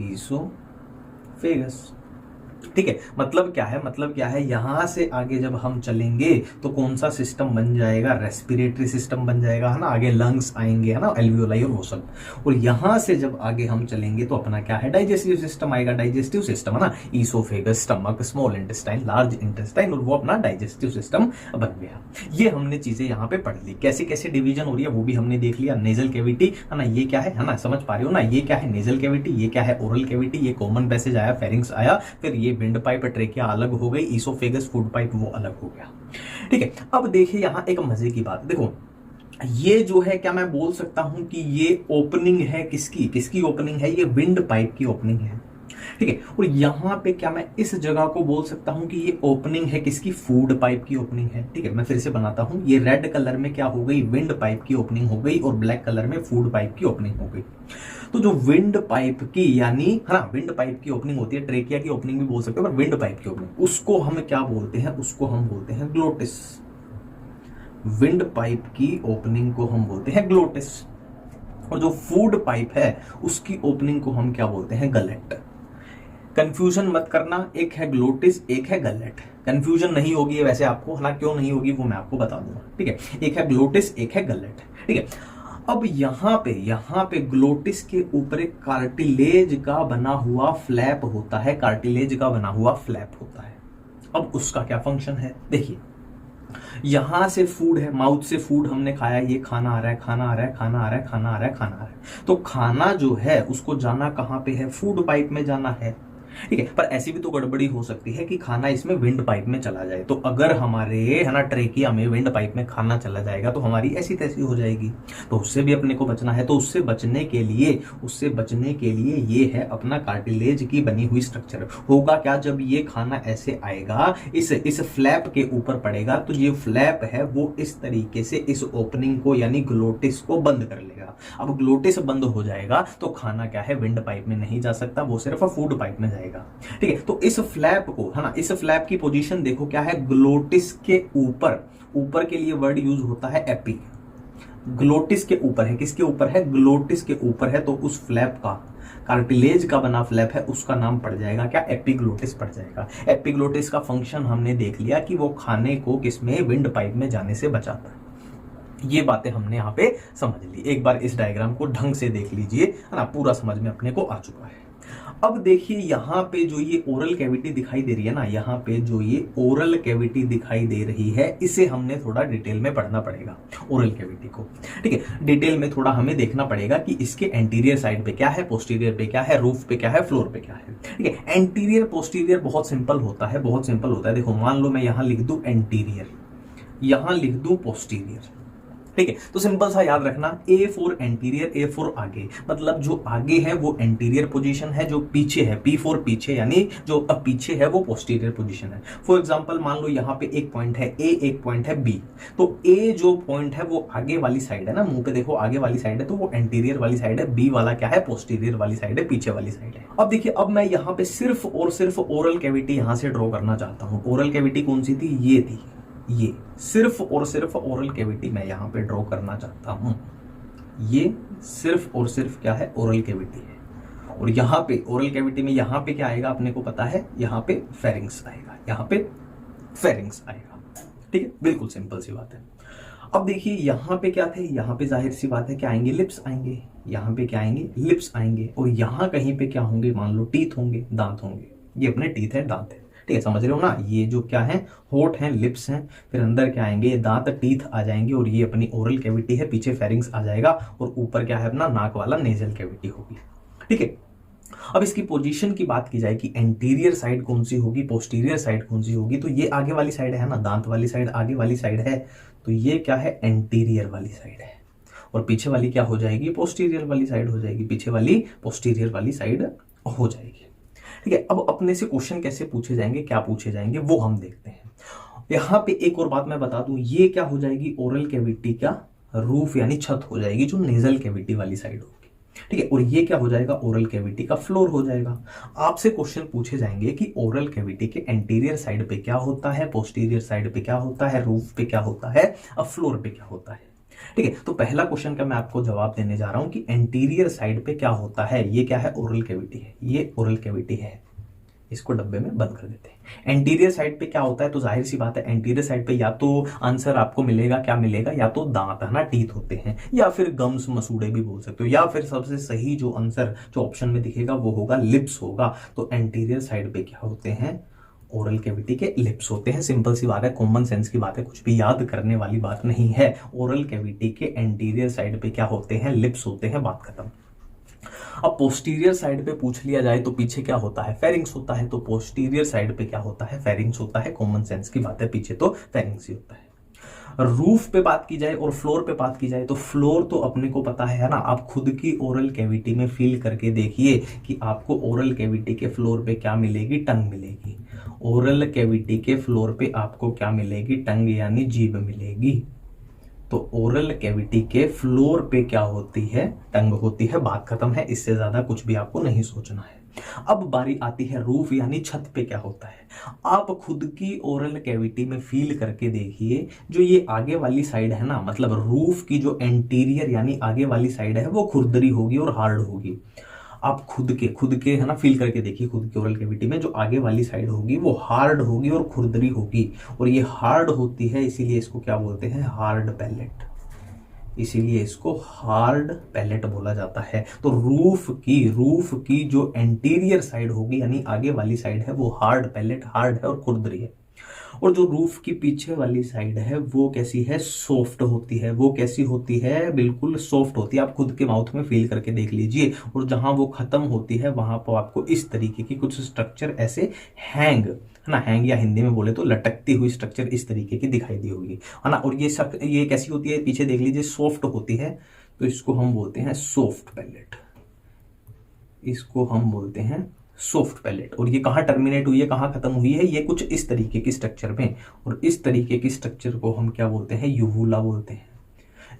ईसोफेगस, ठीक है। मतलब क्या है, मतलब क्या है, यहां से आगे जब हम चलेंगे तो कौन सा सिस्टम बन जाएगा, रेस्पिरेटरी सिस्टम बन जाएगा, है ना। आगे लंग्स आएंगे, है ना, एल्वियोलाई और वो सब। और यहां से जब आगे हम चलेंगे तो अपना क्या है, डाइजेस्टिव सिस्टम आएगा, डाइजेस्टिव सिस्टम, है ना। Oesophagus, stomach, small intestine, large intestine, और वो अपना डाइजेस्टिव सिस्टम बन गया। ये हमने चीजें यहाँ पे पढ़ ली, कैसे कैसे डिवीजन हो रही है वो भी हमने देख लिया। नेजल कैविटी, है ना, ये क्या है ना, समझ पा रहे हो ना, ये क्या है नेजल कैविटी, ये क्या है ओरल कैविटी, ये कॉमन पैसेज आया, फेरिंग्स आया, फिर ये विंड पाइप, ट्रेकिया अलग हो गई, ईसोफेगस, फूड पाइप वो अलग हो गया, ठीक है। अब देखिए यहां एक मजे की बात, देखो ये जो है, क्या मैं बोल सकता हूं कि ये ओपनिंग है, किसकी ओपनिंग है, ये विंड पाइप की ओपनिंग है, ठीक है। और यहां पे क्या मैं इस जगह को बोल सकता हूं कि ये ओपनिंग है, किसकी, फूड पाइप की ओपनिंग है, ठीक है। मैं फिर से बनाता हूं, ये रेड कलर में क्या हो गई, विंड पाइप की ओपनिंग हो गई, और ब्लैक कलर में फूड पाइप की ओपनिंग हो गई। तो जो विंड पाइप की, यानी है ना, विंड पाइप की ओपनिंग होती है, ट्रेकिया की ओपनिंग भी बोल सकते हो, पर विंड पाइप की ओपनिंग, उसको हम क्या बोलते हैं, उसको हम बोलते हैं ग्लोटिस। विंड पाइप की ओपनिंग को हम बोलते हैं ग्लोटिस। और जो फूड पाइप है उसकी ओपनिंग को हम क्या बोलते हैं, गलेट। कंफ्यूजन मत करना, एक है ग्लोटिस, एक है गलेट। कंफ्यूजन नहीं होगी वैसे आपको, है ना, क्यों नहीं होगी वो मैं आपको बता दूंगा, ठीक है। एक है ग्लोटिस, एक है गलेट, ठीक है। अब यहां पे ग्लोटिस के ऊपर एक कार्टिलेज का बना हुआ फ्लैप होता है, कार्टिलेज का बना हुआ फ्लैप होता है। अब उसका क्या फंक्शन है, देखिए यहां से फूड है, माउथ से फूड हमने खाया, ये खाना आ रहा है, खाना आ रहा है, खाना आ रहा है, खाना आ रहा है, खाना आ रहा है। तो खाना जो है उसको जाना कहां पे है, फूड पाइप में जाना है। ठीक है, पर ऐसी भी तो गड़बड़ी हो सकती है कि खाना इसमें विंड पाइप में चला जाए। तो अगर हमारे है ना ट्रेकिया में विंड पाइप में खाना चला जाएगा तो हमारी ऐसी तैसी हो जाएगी। तो उससे भी अपने को बचना है। तो उससे बचने के लिए ये है अपना कार्टिलेज की बनी हुई स्ट्रक्चर। होगा क्या, जब ये खाना ऐसे आएगा, इस फ्लैप के ऊपर पड़ेगा, तो ये फ्लैप है वो इस तरीके से इस ओपनिंग को यानी ग्लोटिस को बंद कर लेगा। अब ग्लोटिस बंद हो जाएगा तो खाना क्या है, विंड पाइप में नहीं जा सकता, वो सिर्फ फूड पाइप में जाएगा। ठीक है, तो इस फ्लैप को है ना, इस फ्लैप की पोजीशन देखो क्या है, ग्लोटिस के ऊपर। ऊपर के लिए वर्ड यूज होता है एपी। ग्लोटिस के ऊपर है, किसके ऊपर है, ग्लोटिस के ऊपर है। तो उस फ्लैप का, कार्टिलेज का बना फ्लैप है, उसका नाम पड़ जाएगा क्या, एपिग्लोटिस पड़ जाएगा। एपिग्लोटिस का फंक्शन हमने देख लिया कि वो खाने को किसमें, विंड पाइप में जाने से बचाता है। ये बातें हमने यहाँ पे समझ ली। एक बार इस डायग्राम को ढंग से देख लीजिए, है ना, पूरा समझ में अपने को आ चुका है। अब देखिए यहाँ पे जो ये ओरल कैविटी दिखाई दे रही है ना, यहाँ पे जो ये ओरल कैविटी दिखाई दे रही है, इसे हमने थोड़ा डिटेल में पढ़ना पड़ेगा, ओरल कैविटी को। ठीक है, डिटेल में थोड़ा हमें देखना पड़ेगा कि इसके एंटीरियर साइड पे क्या है, पोस्टीरियर पे क्या है, रूफ पे क्या है, फ्लोर पे क्या है। ठीक है, एंटीरियर पोस्टीरियर बहुत सिंपल होता है, बहुत सिंपल होता है। देखो मान लो मैं यहाँ लिख दूं एंटीरियर, यहाँ लिख दूं पोस्टीरियर। ठीक है, तो सिंपल सा याद रखना, A for anterior, A for आगे, मतलब जो आगे है वो एंटीरियर पोजीशन है, जो पीछे है, पी फॉर पीछे, यानी जो अब पीछे है वो पोस्टीरियर पोजीशन है। फॉर एग्जांपल मान लो यहाँ पे एक पॉइंट है ए, एक पॉइंट है बी। तो ए जो पॉइंट है वो आगे वाली साइड है ना, मुंह पे देखो आगे वाली साइड है, तो वो एंटीरियर वाली साइड है। बी वाला क्या है, पोस्टीरियर वाली साइड है, पीछे वाली साइड है। अब देखिए, अब मैं यहाँ पे सिर्फ और सिर्फ ओरल कैविटी यहाँ से ड्रॉ करना चाहता हूँ। ओरल कैविटी कौन सी थी, ये थी, ये सिर्फ और सिर्फ ओरल कैविटी मैं यहां पे ड्रॉ करना चाहता हूं। ये सिर्फ और सिर्फ क्या है, ओरल कैविटी है। और यहां पे ओरल कैविटी में यहां पे क्या आएगा अपने को पता है, यहां पे फेरिंग्स आएगा, यहां पे फेरिंग्स आएगा। ठीक है, बिल्कुल सिंपल सी बात है। अब देखिए यहां पे क्या थे, यहां पे जाहिर सी बात है क्या आएंगे, लिप्स आएंगे। यहां पे क्या आएंगे, लिप्स आएंगे। और यहां कहीं पे क्या होंगे, मान लो टीथ होंगे, दांत होंगे। ये अपने टीथ है, दांत है। ठीक है, समझ रहे हो ना, ये जो क्या है, होठ हैं, लिप्स हैं, फिर अंदर क्या आएंगे, दांत, टीथ आ जाएंगे। और ये अपनी ओरल कैविटी है, पीछे फेरिंग्स आ जाएगा, और ऊपर क्या है अपना नाक वाला नेजल कैविटी होगी। ठीक है, अब इसकी पोजीशन की बात की जाए कि एंटीरियर साइड कौन सी होगी, पोस्टीरियर साइड कौन सी होगी, तो ये आगे वाली साइड है ना, दांत वाली साइड आगे वाली साइड है, तो ये क्या है, एंटीरियर वाली साइड है। और पीछे वाली क्या हो जाएगी, पोस्टीरियर वाली साइड हो जाएगी, पीछे वाली पोस्टीरियर वाली साइड हो जाएगी। ठीक है, अब अपने से क्वेश्चन कैसे पूछे जाएंगे, क्या पूछे जाएंगे, वो हम देखते हैं। यहां पे एक और बात मैं बता दूं, ये क्या हो जाएगी, ओरल कैविटी का रूफ यानी छत हो जाएगी, जो नेजल कैविटी वाली साइड होगी। ठीक है, और ये क्या हो जाएगा, ओरल कैविटी का फ्लोर हो जाएगा। आपसे क्वेश्चन पूछे जाएंगे कि ओरल कैविटी के एंटीरियर साइड पे क्या होता है, पोस्टीरियर साइड पे क्या होता है, रूफ पे क्या होता है, अब फ्लोर पे क्या होता है। ठीक है, तो पहला क्वेश्चन का मैं आपको जवाब देने जा रहा हूं कि एंटीरियर साइड पे क्या होता है। ये क्या है, ओरल कैविटी है, ये ओरल कैविटी है। इसको डब्बे में बंद कर देते हैं। एंटीरियर साइड पे क्या होता है, तो जाहिर सी बात है एंटीरियर साइड पे या तो आंसर आपको मिलेगा, क्या मिलेगा, या तो दांत है ना, टीथ होते हैं, या फिर गम्स, मसूड़े भी बोल सकते हो, या फिर सबसे सही जो आंसर जो ऑप्शन में दिखेगा वो होगा लिप्स होगा। तो एंटीरियर साइड पे क्या होते हैं, ओरल कैविटी के लिप्स होते हैं। सिंपल सी बात है, कॉमन सेंस की बात है, कुछ भी याद करने वाली बात नहीं है। ओरल कैविटी के एंटीरियर साइड पे क्या होते हैं, लिप्स होते हैं, बात खत्म। अब पोस्टीरियर साइड पे पूछ लिया जाए तो पीछे क्या होता है, फेरिंग्स होता है। तो पोस्टीरियर साइड पे क्या होता है, फेरिंग्स होता है। कॉमन सेंस की बात है, पीछे तो फेरिंग्स ही होता है। रूफ पे बात की जाए और फ्लोर पे बात की जाए तो फ्लोर तो अपने को पता है ना, आप खुद की ओरल कैविटी में फील करके देखिए कि आपको ओरल कैविटी के फ्लोर पे क्या मिलेगी, टंग मिलेगी। ओरल कैविटी के फ्लोर पे आपको क्या मिलेगी, टंग यानी जीभ मिलेगी। तो ओरल कैविटी के फ्लोर पे क्या होती है, टंग होती है, बात खत्म है। इससे ज्यादा कुछ भी आपको नहीं सोचना है। अब बारी आती है रूफ यानी छत पे क्या होता है। आप खुद की ओरल कैविटी में फील करके देखिए, जो ये आगे वाली साइड है ना, मतलब रूफ की जो एंटीरियर यानी आगे वाली साइड है वो खुरदरी होगी और हार्ड होगी। आप खुद के है ना फील करके देखिए, खुद की ओरल कैविटी में जो आगे वाली साइड होगी वो हार्ड होगी और खुरदरी होगी। और ये हार्ड होती है, इसीलिए इसको क्या बोलते हैं, हार्ड पैलेट। इसीलिए इसको हार्ड पैलेट बोला जाता है। तो रूफ की जो एंटीरियर साइड होगी यानी आगे वाली साइड है वो हार्ड पैलेट, हार्ड है और खुरदरी है। और जो रूफ की पीछे वाली साइड है वो कैसी है, सॉफ्ट होती है। वो कैसी होती है, बिल्कुल सॉफ्ट होती है। आप खुद के माउथ में फील करके देख लीजिए। और जहां वो खत्म होती है वहां पर आपको इस तरीके की कुछ स्ट्रक्चर ऐसे हैंग, है ना, हैंग या हिंदी में बोले तो लटकती हुई स्ट्रक्चर इस तरीके की दिखाई दी होगी, है ना। और ये कैसी होती है, पीछे देख लीजिए, सॉफ्ट होती है। तो इसको हम बोलते हैं सॉफ्ट पैलेट, इसको हम बोलते हैं सॉफ्ट पैलेट। और ये कहाँ टर्मिनेट हुई है, कहाँ खत्म हुई है, ये कुछ इस तरीके की स्ट्रक्चर में। और इस तरीके की स्ट्रक्चर को हम क्या बोलते हैं, यूवुला बोलते हैं,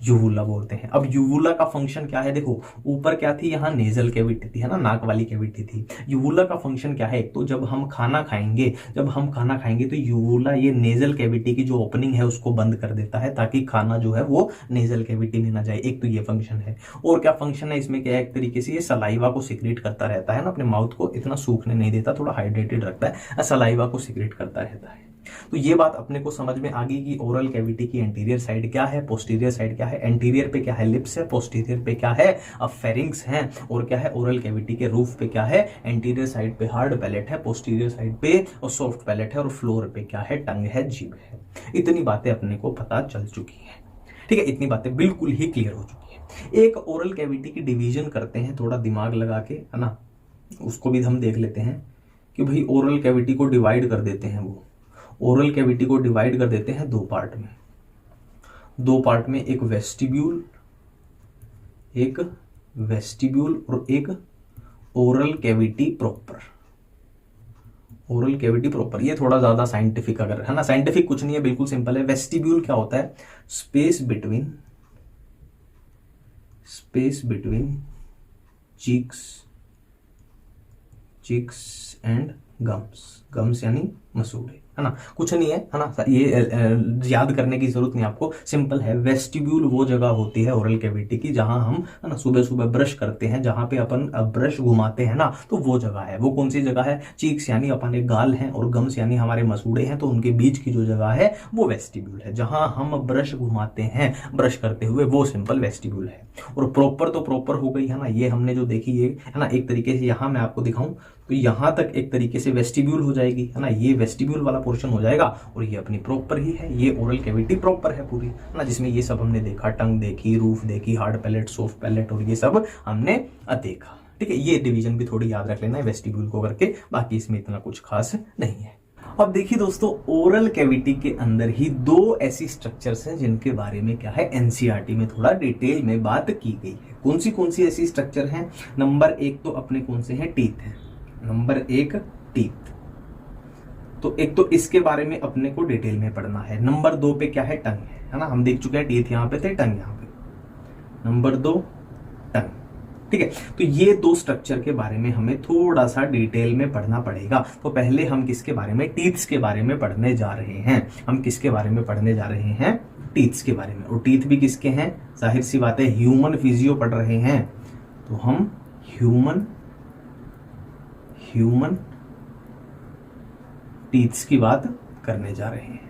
यूवुला बोलते हैं। अब यूवुला का फंक्शन क्या है, देखो ऊपर क्या थी, यहाँ नेजल कैविटी थी, है ना, नाक वाली कैविटी थी। यूवुला का फंक्शन क्या है, एक तो जब हम खाना खाएंगे तो यूवुला ये नेजल कैविटी की जो ओपनिंग है उसको बंद कर देता है, ताकि खाना जो है वो नेजल कैविटी में ना जाए। एक तो ये फंक्शन है। और क्या फंक्शन है इसमें, क्या है, एक तरीके से ये सलाइवा को सिक्रेट करता रहता है ना, अपने माउथ को इतना सूखने नहीं देता, थोड़ा हाइड्रेटेड रखता है, सलाइवा को सिक्रेट करता रहता है। तो ये बात अपने को समझ में आ गई कि ओरल कैविटी की एंटीरियर साइड क्या है, पोस्टीरियर साइड क्या है। एंटीरियर पे क्या है, लिप्स है। पोस्टीरियर पे क्या है, फेरिंग्स है। और क्या है, ओरल कैविटी के रूफ पे क्या है, एंटीरियर साइड पे हार्ड पैलेट है, पोस्टीरियर साइड पे और सॉफ्ट पैलेट है, और फ्लोर पे क्या है, टंग है, जीभ है। इतनी बातें अपने को पता चल चुकी है, ठीक है, इतनी बातें बिल्कुल ही क्लियर हो चुकी है। एक ओरल कैविटी की डिवीजन करते हैं थोड़ा दिमाग लगा के, है ना, उसको भी हम देख लेते हैं कि भाई ओरल कैविटी को डिवाइड कर देते हैं। वो ओरल कैविटी को डिवाइड कर देते हैं दो पार्ट में, एक वेस्टिब्यूल और एक oral cavity proper. Oral cavity proper ये थोड़ा ज्यादा साइंटिफिक, अगर है ना, साइंटिफिक कुछ नहीं है, बिल्कुल सिंपल है। वेस्टिब्यूल क्या होता है, space between cheeks and gums यानी मसूड़े, है ना, कुछ नहीं है ना, ये याद करने की जरूरत नहीं आपको, सिंपल है। वेस्टिब्यूल वो जगह होती है ओरल कैविटी की जहां हम, है ना, सुबह सुबह ब्रश करते हैं, जहां पे अपन ब्रश घुमाते हैं ना, तो वो जगह है। वो कौन सी जगह है, चीक्स यानी अपने गाल हैं, और गम्स यानी हमारे मसूड़े हैं, तो उनके बीच की जो जगह है वो वेस्टिब्यूल है। जहां हम ब्रश घुमाते हैं ब्रश करते हुए, वो सिंपल वेस्टिब्यूल है। और प्रॉपर तो प्रॉपर हो गई, है ना, ये हमने जो देखी, ये है ना, एक तरीके से यहां मैं आपको दिखाऊं तो यहां तक एक तरीके से वेस्टिब्यूल हो जाएगी, है ना, ये वेस्टिब्यूल वाला पोर्शन हो जाएगा। और ये अपनी प्रॉपर ही है, ये ओरल कैविटी प्रॉपर है पूरी, है ना, जिसमें ये सब हमने देखा, टंग देखी, रूफ देखी, हार्ड पैलेट, सॉफ्ट पैलेट, और ये सब हमने देखा, ठीक है। ये डिवीजन भी थोड़ी याद रख लेना है वेस्टिब्यूल को करके, बाकी इसमें इतना कुछ खास नहीं है। अब देखिए दोस्तों, ओरल कैविटी के अंदर ही दो ऐसी स्ट्रक्चर्स हैं जिनके बारे में क्या है, एनसीईआरटी में थोड़ा डिटेल में बात की गई है। कौन सी ऐसी स्ट्रक्चर हैं, नंबर एक तो अपने कौन से हैं, टीथ हैं। नंबर एक टीथ, तो एक तो इसके बारे में अपने को डिटेल में पढ़ना है। नंबर दो पे क्या है, टंग है ना, हम देख चुके हैं, टीथ यहाँ पे थे, टंग यहाँ पे। नंबर दो टंग, ठीक है। तो ये दो स्ट्रक्चर के बारे में हमें थोड़ा सा डिटेल में पढ़ना पड़ेगा। तो पहले हम किसके बारे में, टीथ्स के बारे में पढ़ने जा रहे हैं। हम किसके बारे में पढ़ने जा रहे हैं, टीथ्स के बारे में। और टीथ भी किसके हैं, जाहिर सी बात है, ह्यूमन फिजियो पढ़ रहे हैं, तो हम ह्यूमन टीथ्स की बात करने जा रहे हैं।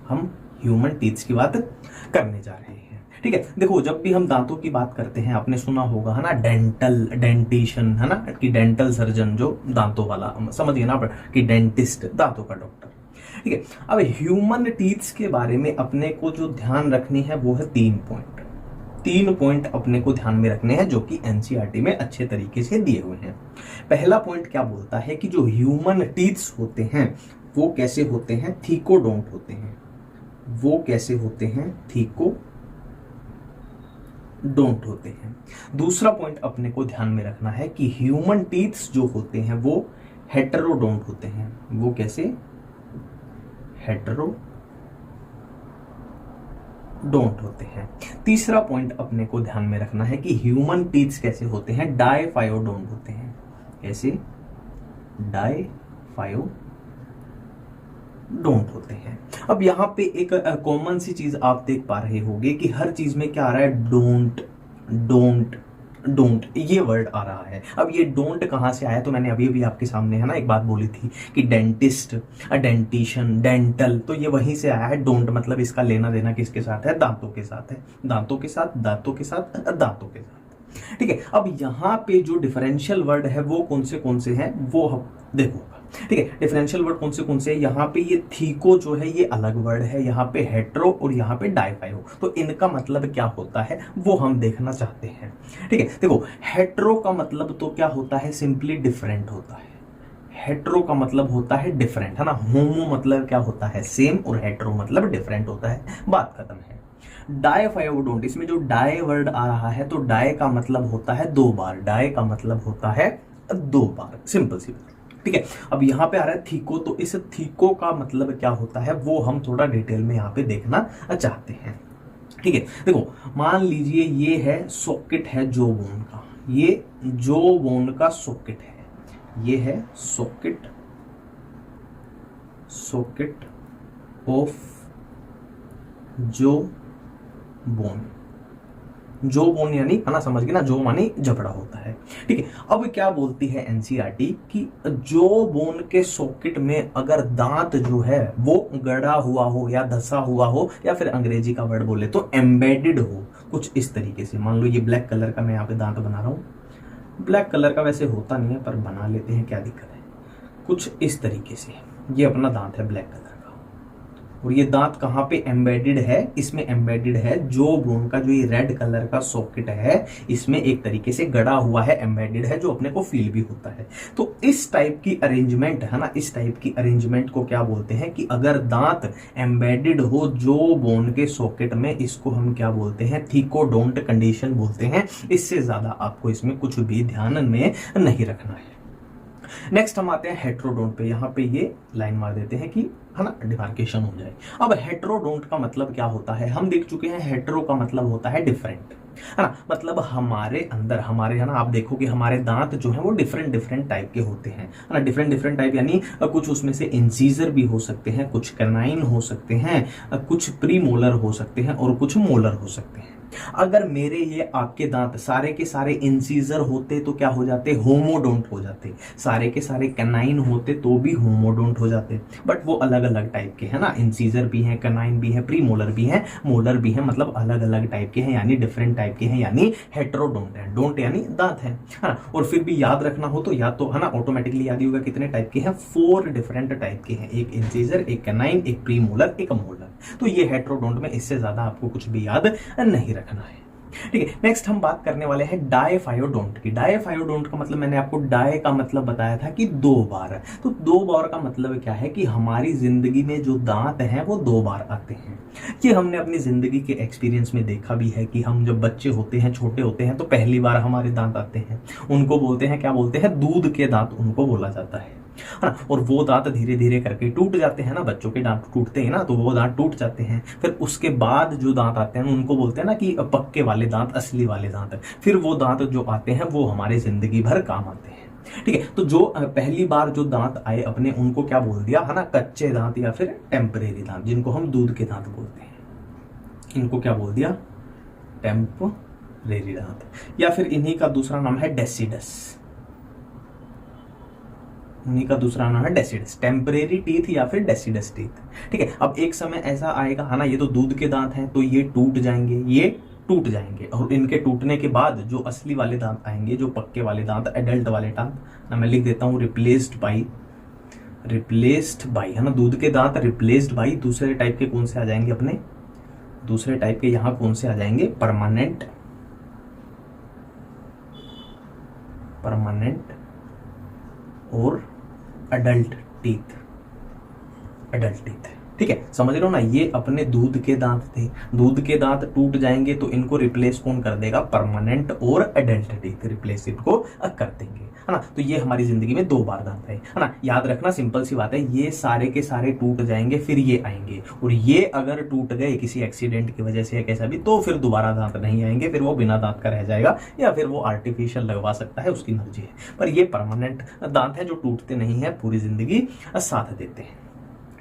हम ह्यूमन टीथ्स की बात करने जा रहे हैं, ठीक है। देखो, जब भी हम दांतों की बात करते हैं, आपने सुना होगा, है ना, डेंटिशियन, है ना, कि डेंटल सर्जन जो दांतों वाला, समझिए ना, कि डेंटिस्ट दांतों का डॉक्टर, ठीक है। अब ह्यूमन टीथ्स के बारे में अपने को जो ध्यान रखनी है वो है 3 पॉइंट अपने को ध्यान में रखने हैं, जो कि एनसीईआरटी में अच्छे तरीके से दिए हुए हैं। पहला पॉइंट क्या बोलता है कि जो ह्यूमन टीथ्स होते हैं वो कैसे होते हैं, थीकोडोंट होते हैं। वो कैसे होते हैं, थीकोडोंट होते हैं। दूसरा पॉइंट अपने को ध्यान में रखना है कि ह्यूमन टीथ्स जो होते हैं वो हेटेरोडोंट होते हैं। वो कैसे, हेटेरोडोंट होते हैं। तीसरा पॉइंट अपने को ध्यान में रखना है कि ह्यूमन टीथ्स कैसे होते हैं, डायफायोडोंट होते हैं। कैसे, डायफायोडोंट होते हैं। अब यहां पे एक कॉमन सी चीज आप देख पा रहे होंगे कि हर चीज में क्या आ रहा है, डोंट ये वर्ड आ रहा है। अब ये डोंट कहां से आया, तो मैंने अभी भी आपके सामने, है ना, एक बात बोली थी कि डेंटिस्ट, डेंटिशियन, डेंटल, तो ये वहीं से आया है। डोंट मतलब इसका लेना देना किसके साथ है, दांतों के साथ है, दांतों के साथ, ठीक है। अब यहां पे जो डिफरेंशियल वर्ड है वो कौन से हैं, वो देखो, ठीक है। डिफरेंशियल वर्ड कौन से यहाँ पे ये थीको जो है ये अलग वर्ड है, यहाँ पे हेट्रो और यहाँ पे डाइफायो, तो इनका मतलब क्या होता है वो हम देखना चाहते हैं। ठीक है, देखो हेट्रो का मतलब तो क्या होता है, सिंपली डिफरेंट होता है। हेट्रो का मतलब होता है डिफरेंट, है ना। होमो मतलब क्या होता है, सेम, और हेट्रो मतलब डिफरेंट होता है, बात खत्म है। डाइफायोडोंट, इसमें जो डाई वर्ड आ रहा है तो डाई का मतलब होता है दो बार, डाई का मतलब होता है दो बार, सिंपल सी बात। ठीक है, अब यहाँ पे आ रहा है थीको, तो इस थीको का मतलब क्या होता है वो हम थोड़ा डिटेल में यहाँ पे देखना चाहते हैं। ठीक है, देखो मान लीजिए ये है सॉकेट है जो बोन का, ये जो बोन का सॉकेट है, ये है सॉकेट, सॉकेट ऑफ जो बोन, जो बोन यानी, है ना, समझ गए ना, जो मानी जबड़ा होता है। ठीक है, अब क्या बोलती है एनसीईआरटी कि जो बोन के सॉकेट में अगर दांत जो है वो गड़ा हुआ हो या धसा हुआ हो, या फिर अंग्रेजी का वर्ड बोले तो एम्बेडेड हो, कुछ इस तरीके से। मान लो ये ब्लैक कलर का मैं यहाँ पे दांत बना रहा हूँ, ब्लैक कलर का वैसे होता नहीं है पर बना लेते हैं, क्या दिक्कत है। कुछ इस तरीके से ये अपना दांत है ब्लैक कलर का, और ये दांत कहाँ पे एम्बेडेड है, इसमें एम्बेडेड है जो बोन का जो ये रेड कलर का सॉकेट है, इसमें एक तरीके से गड़ा हुआ है, एम्बेडेड है, जो अपने को फील भी होता है। तो इस टाइप की अरेंजमेंट, है ना, इस टाइप की अरेंजमेंट को क्या बोलते हैं कि अगर दांत एम्बेडेड हो जो बोन के सॉकेट में, इसको हम क्या बोलते हैं, थीकोडोंट कंडीशन बोलते हैं। इससे ज्यादा आपको इसमें कुछ भी ध्यान में नहीं रखना है। नेक्स्ट हम आते हैं हेट्रोडोंट पे, यहाँ पे ये लाइन मार देते हैं कि, है ना, डिमार्केशन हो जाए। अब हेट्रोडोंट का मतलब क्या होता है, हम देख चुके हैं हेट्रो का मतलब होता है डिफरेंट, है ना, मतलब हमारे अंदर, हमारे, है ना, आप देखो कि हमारे दांत जो है वो डिफरेंट डिफरेंट टाइप के होते हैं, है ना, डिफरेंट डिफरेंट टाइप, यानी कुछ उसमें से इंसीजर भी हो सकते हैं, कुछ कैनाइन हो सकते हैं, कुछ प्री मोलर हो सकते हैं, और कुछ मोलर हो सकते हैं। अगर मेरे ये आपके दांत सारे के सारे इंसीजर होते तो क्या हो जाते, होमोडोंट हो जाते। सारे के सारे कैनाइन होते तो भी होमोडोंट हो जाते, बट वो अलग अलग टाइप के, है ना, इंसीजर भी हैं, कैनाइन भी है, प्री मोलर भी है, मोलर भी है, मतलब अलग अलग टाइप के हैं, यानी डिफरेंट टाइप के हैं, यानी हेट्रोडोंट है। डोंट यानी दांत है ना। और फिर भी याद रखना हो तो या तो, है ना, ऑटोमेटिकली याद ही होगा कितने टाइप के हैं, 4 डिफरेंट टाइप के हैं, एक इंसीजर, एक कैनाइन, एक प्री मोलर, एक मोलर। तो ये हेट्रोडोंट में, इससे ज्यादा आपको कुछ भी याद नहीं रखना है। ठीक है, नेक्स्ट हम बात करने वाले हैं डाइफायोडोंट की। डाइफायोडोंट का मतलब मैंने आपको डाई का मतलब बताया था कि 2 बार, तो 2 बार का मतलब क्या है कि हमारी जिंदगी में जो दांत हैं वो 2 बार आते हैं। ये हमने अपनी जिंदगी के एक्सपीरियंस में देखा भी है कि हम जब बच्चे होते हैं, छोटे होते हैं, तो पहली बार हमारे दांत आते हैं, उनको बोलते हैं, क्या बोलते हैं, दूध के दांत उनको बोला जाता है ना। और वो दांत धीरे धीरे करके टूट जाते हैं ना, बच्चों के दांत टूटते हैं ना, तो वो दांत टूट जाते हैं। फिर उसके बाद जो दांत आते हैं उनको बोलते हैं ना कि पक्के वाले दांत, असली वाले दांत। फिर वो दांत जो आते हैं वो हमारे जिंदगी भर काम आते हैं। ठीक है, तो जो पहली बार जो दांत आए अपने, उनको क्या बोल दिया, है ना, कच्चे दांत या फिर टेम्परेरी दांत, जिनको हम दूध के दांत बोलते हैं, इनको क्या बोल दिया, टेम्परेरी दांत। या फिर इन्हीं का दूसरा नाम है डेसिडस, इन्हीं का दूसरा नाम है डेसिडस, टेम्परेरी टीथ या फिर डेसिडस टीथ। ठीक है, अब एक समय ऐसा आएगा, है ना, ये तो दूध के दांत हैं तो ये टूट जाएंगे, ये टूट जाएंगे, और इनके टूटने के बाद जो असली वाले दांत आएंगे, जो पक्के वाले दांत, एडल्ट वाले दांत ना, मैं लिख देता हूँ रिप्लेस्ड बाई, है ना, दूध के दांत रिप्लेस्ड बाई दूसरे टाइप के कौन से आ जाएंगे अपने, दूसरे टाइप के यहाँ कौन से आ जाएंगे, परमानेंट और अडल्ट टीथ, ठीक है, समझ रहे हो ना। ये अपने दूध के दांत थे, दूध के दांत टूट जाएंगे तो इनको रिप्लेस कौन कर देगा, परमानेंट और एडल्ट टीथ रिप्लेस इनको कर देंगे, है ना। तो ये हमारी जिंदगी में 2 बार दांत है ना, याद रखना, सिंपल सी बात है। ये सारे के सारे टूट जाएंगे, फिर ये आएंगे, और ये अगर टूट गए किसी एक्सीडेंट की वजह से या कैसा भी, तो फिर दोबारा दांत नहीं आएंगे, फिर वो बिना दांत का रह जाएगा, या फिर वो आर्टिफिशियल लगवा सकता है, उसकी मर्जी है। पर ये परमानेंट दांत है जो टूटते नहीं है, पूरी जिंदगी साथ देते हैं।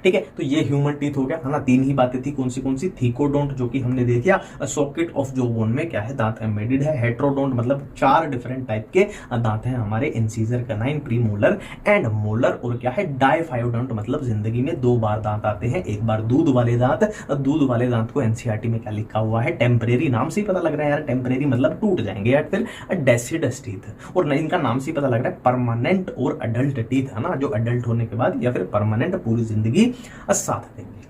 ठीक है, तो ये ह्यूमन टीथ हो गया, है ना। तीन ही बातें थी, कौन सी थीकोडोंट जो कि हमने देख लिया, सॉकेट ऑफ जो बोन में क्या है, दांत एम्बेडेड है। हेट्रोडोंट मतलब 4 डिफरेंट टाइप के दांत हैं हमारे, incisor, canine, premolar and molar. और क्या है, डाइफायोडोंट मतलब जिंदगी में 2 बार दांत आते हैं, एक बार दूध वाले दांत। दूध वाले दांत को एनसीईआरटी में क्या लिखा हुआ है, टेम्परेरी। नाम से ही पता लग रहा है यार, टेम्परेरी मतलब टूट जाएंगे। या फिर डेसिडस टीथ, और इनका नाम से ही पता लग रहा है परमानेंट और अडल्ट टीथ, है ना, जो अडल्ट होने के बाद या फिर परमानेंट पूरी जिंदगी साथ देंगे।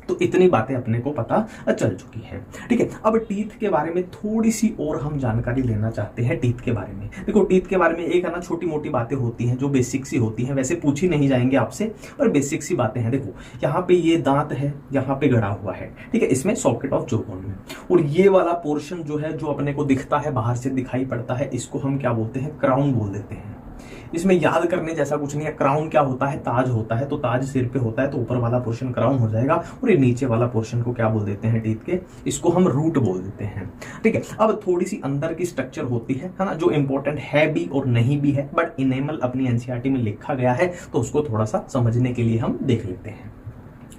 तो इतनी बातें अपने को पता चल चुकी है। ठीक है, अब टीथ के बारे में थोड़ी सी और हम जानकारी लेना चाहते हैं। टीथ के बारे में देखो, टीथ के बारे में एक है ना छोटी मोटी बातें होती हैं जो बेसिक सी होती हैं, वैसे पूछी नहीं जाएंगे आपसे, पर बेसिक सी बातें हैं। देखो यहाँ पे ये दांत है, यहाँ पे गड़ा हुआ है, ठीक है, इसमें सॉकेट ऑफ जॉ बोन में। और ये वाला पोर्शन जो है, जो अपने को दिखता है, बाहर से दिखाई पड़ता है, इसको हम क्या बोलते हैं, क्राउन बोल देते हैं। इसमें याद करने जैसा कुछ नहीं है। क्राउन क्या होता है, ताज होता है, तो ताज सिर पे होता है, तो ऊपर वाला पोर्शन क्राउन हो जाएगा। और ये नीचे वाला पोर्शन को क्या बोल देते हैं टीथ के, इसको हम रूट बोल देते हैं। ठीक है, अब थोड़ी सी अंदर की स्ट्रक्चर होती है ना, जो इंपॉर्टेंट है भी और नहीं भी है, बट इनेमल अपनी एनसीईआरटी में लिखा गया है, तो उसको थोड़ा सा समझने के लिए हम देख लेते हैं।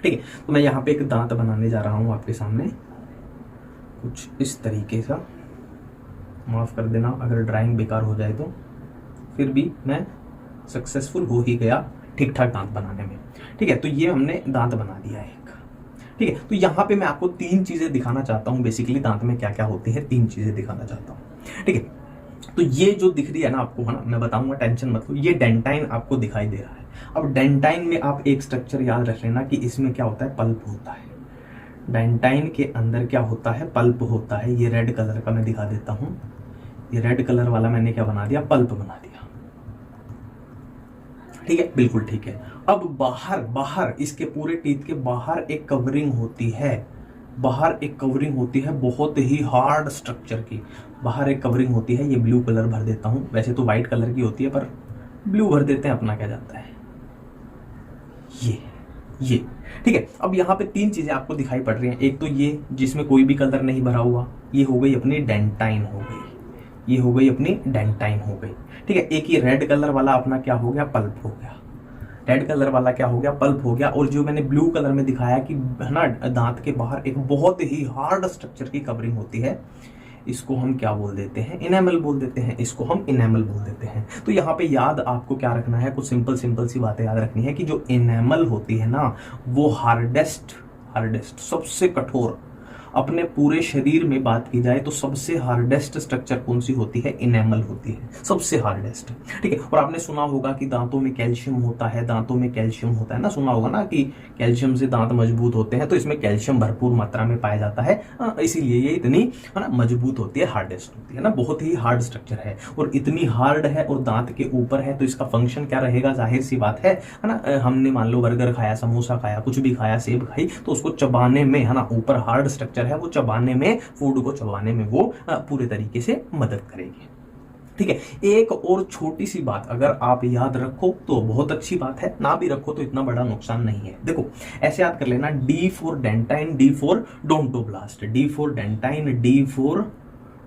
ठीक है, तो मैं यहाँ पे एक दांत बनाने जा रहा हूँ आपके सामने, कुछ इस तरीके का। माफ कर देना अगर ड्राइंग बेकार हो जाए, तो फिर भी मैं सक्सेसफुल हो ही गया ठीक ठाक दांत बनाने में। ठीक है, तो ये हमने दांत बना दिया एक। ठीक है, तो यहाँ पे मैं आपको 3 चीजें दिखाना चाहता हूँ। बेसिकली दांत में क्या क्या होती है, 3 चीजें दिखाना चाहता हूँ। ठीक है, तो ये जो दिख रही है ना आपको, है ना, मैं बताऊंगा, टेंशन मत लो। ये डेंटाइन आपको दिखाई दे रहा है। अब डेंटाइन में आप एक स्ट्रक्चर याद रख लेना कि इसमें क्या होता है, पल्प होता है। डेंटाइन के अंदर क्या होता है, पल्प होता है। ये रेड कलर का मैं दिखा देता हूँ। ये रेड कलर वाला मैंने क्या बना दिया, पल्प बना दिया। ठीक है, बिल्कुल ठीक है। अब बाहर इसके पूरे टीथ के बाहर एक कवरिंग होती है, बाहर एक कवरिंग होती है बहुत ही हार्ड स्ट्रक्चर की। बाहर एक कवरिंग होती है, ये ब्लू कलर भर देता हूं, वैसे तो व्हाइट कलर की होती है पर ब्लू भर देते हैं, अपना क्या जाता है। ये ठीक है। अब यहाँ पे 3 चीजें आपको दिखाई पड़ रही हैं। एक तो ये जिसमें कोई भी कलर नहीं भरा हुआ, ये हो गई अपनी डेंटाइन हो गई, ये हो गई अपनी डेंटाइन हो गई। ठीक है, एक ये रेड कलर वाला अपना क्या हो गया, पल्प हो गया। रेड कलर वाला क्या हो गया, पल्प हो गया। और जो मैंने ब्लू कलर में दिखाया कि है ना, दांत के बाहर एक बहुत ही हार्ड स्ट्रक्चर की कवरिंग होती है, इसको हम क्या बोल देते हैं, इनेमल बोल देते हैं। इसको हम इनेमल बोल देते हैं। तो यहाँ पे याद आपको क्या रखना है, कुछ सिंपल सी बातें याद रखनी है कि जो इनेमल होती है ना, वो हार्डेस्ट सबसे कठोर, अपने पूरे शरीर में बात की जाए तो सबसे हार्डेस्ट स्ट्रक्चर कौन सी होती है, इनेमल होती है, सबसे हार्डेस्ट। ठीक है, और आपने सुना होगा कि दांतों में कैल्शियम होता है, दांतों में कैल्शियम होता है ना, सुना होगा ना कि कैल्शियम से दांत मजबूत होते हैं। तो इसमें कैल्शियम भरपूर मात्रा में पाया जाता है, इसीलिए ये इतनी, है ना, मजबूत होती है, हार्डेस्ट होती है ना, बहुत ही हार्ड स्ट्रक्चर है। और इतनी हार्ड है और दांत के ऊपर है, तो इसका फंक्शन क्या रहेगा, जाहिर सी बात है ना। हमने मान लो बर्गर खाया, समोसा खाया, कुछ भी खाया, सेब खाई, तो उसको चबाने में, है ना, ऊपर हार्ड स्ट्रक्चर है, वो चबाने में, फूड को चबाने में वो पूरे तरीके से मदद करेगी। ठीक है, एक और छोटी सी बात अगर आप याद रखो तो बहुत अच्छी बात है, ना भी रखो तो इतना बड़ा नुकसान नहीं है। देखो ऐसे याद कर लेना, D for dentine, D for odontoblast, D for dentine, D for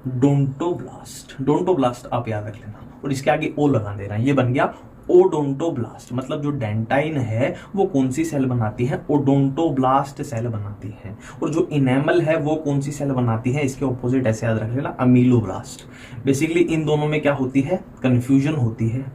odontoblast. Odontoblast आप याद रख लेना और इसके आगे ओ लगा देना, ये बन गया ओडोंटोब्लास्ट। मतलब जो डेंटाइन है वो कौन सी सेल बनाती है, ओडोंटोब्लास्ट सेल बनाती है। और जो इनेमल है वो कौन सी सेल बनाती है, इसके ऑपोजिट ऐसे याद रख लेना, अमीलोब्लास्ट। बेसिकली इन दोनों में क्या होती है, कंफ्यूजन होती है,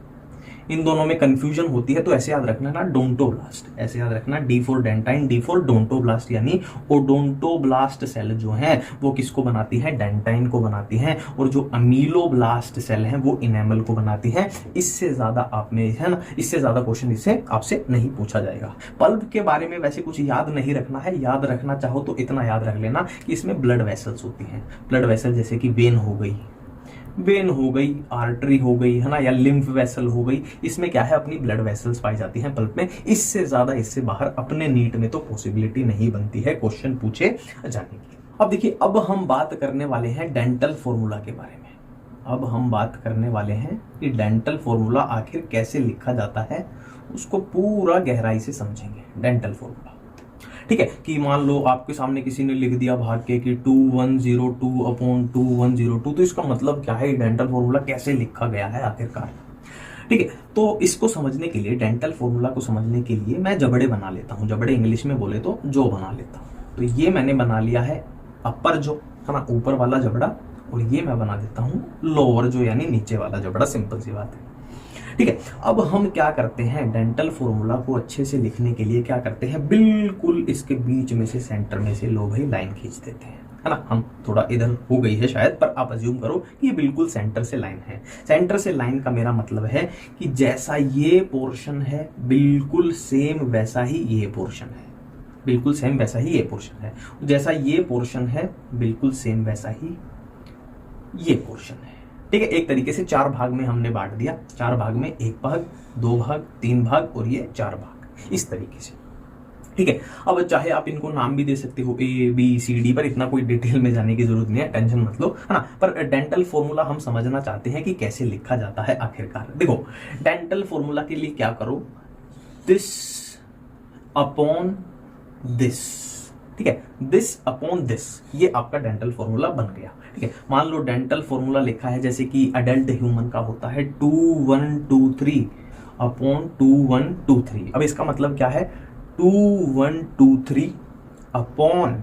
इन दोनों में कंफ्यूजन होती है। तो ऐसे याद रखना ना, डोंटोब्लास्ट, ऐसे याद रखना, D for dentine, D for odontoblast, यानी ओडोंटोब्लास्ट सेल जो है वो किसको बनाती है, डेंटाइन को बनाती है। और जो अमीलोब्लास्ट सेल है वो इनेमल को बनाती है। इससे ज्यादा आप में, है ना, इससे ज्यादा क्वेश्चन इससे आपसे नहीं पूछा जाएगा। पल्प के बारे में वैसे कुछ याद नहीं रखना है, याद रखना चाहो तो इतना याद रख लेना कि इसमें ब्लड वेसल्स होती हैं। ब्लड वेसल जैसे कि वेन हो गई, आर्टरी हो गई, है ना, या लिम्फ वेसल हो गई, इसमें क्या है, अपनी ब्लड वेसल्स पाई जाती हैं पल्प में। इससे ज्यादा, इससे बाहर अपने नीट में तो पॉसिबिलिटी नहीं बनती है क्वेश्चन पूछे जाने की। अब देखिए, अब हम बात करने वाले हैं डेंटल फॉर्मूला के बारे में। अब हम बात करने वाले हैं कि डेंटल फॉर्मूला आखिर कैसे लिखा जाता है, उसको पूरा गहराई से समझेंगे। डेंटल फॉर्मूला, ठीक है, कि मान लो आपके सामने किसी ने लिख दिया भाग के कि 2102/2102, तो इसका मतलब क्या है, डेंटल फॉर्मूला कैसे लिखा गया है आखिरकार। ठीक है, तो इसको समझने के लिए, डेंटल फॉर्मूला को समझने के लिए मैं जबड़े बना लेता हूँ। जबड़े इंग्लिश में बोले तो जो बना लेता हूँ। तो ये मैंने बना लिया है अपर जो है ना, ऊपर वाला जबड़ा, और ये मैं बना देता हूँ लोअर जो यानी नीचे वाला जबड़ा। सिंपल सी बात है। ठीक है, अब हम क्या करते हैं, डेंटल फॉर्मूला को अच्छे से लिखने के लिए क्या करते हैं, बिल्कुल इसके बीच में से, सेंटर में से लो भाई लाइन खींच देते हैं, है ना। हम थोड़ा इधर हो गई है शायद, पर आप अज्यूम करो कि ये बिल्कुल सेंटर से लाइन है। सेंटर से लाइन का मेरा मतलब है कि जैसा ये पोर्शन है बिल्कुल सेम वैसा ही ये पोर्शन है, बिल्कुल सेम वैसा ही ये पोर्शन है। जैसा ये पोर्शन है बिल्कुल सेम वैसा ही ये पोर्शन है। ठीक है, एक तरीके से 4 भाग में हमने बांट दिया। 4 भाग में 1 भाग, 2 भाग, 3 भाग और ये 4 भाग, इस तरीके से। ठीक है, अब चाहे आप इनको नाम भी दे सकते हो A B C D, पर इतना कोई डिटेल में जाने की जरूरत नहीं है, टेंशन मत लो, है ना। पर डेंटल फॉर्मूला हम समझना चाहते हैं कि कैसे लिखा जाता है आखिरकार। देखो, डेंटल फॉर्मूला के लिए क्या करो, दिस अपॉन दिस, ठीक है, दिस अपॉन दिस, ये आपका डेंटल फॉर्मूला बन गया। ठीक है, मान लो डेंटल फॉर्मूला लिखा है जैसे कि अडल्ट ह्यूमन का होता है 2 1 2 3 अपॉन 2 1 2 3। अब इसका मतलब क्या है, 2 1 2 3 अपॉन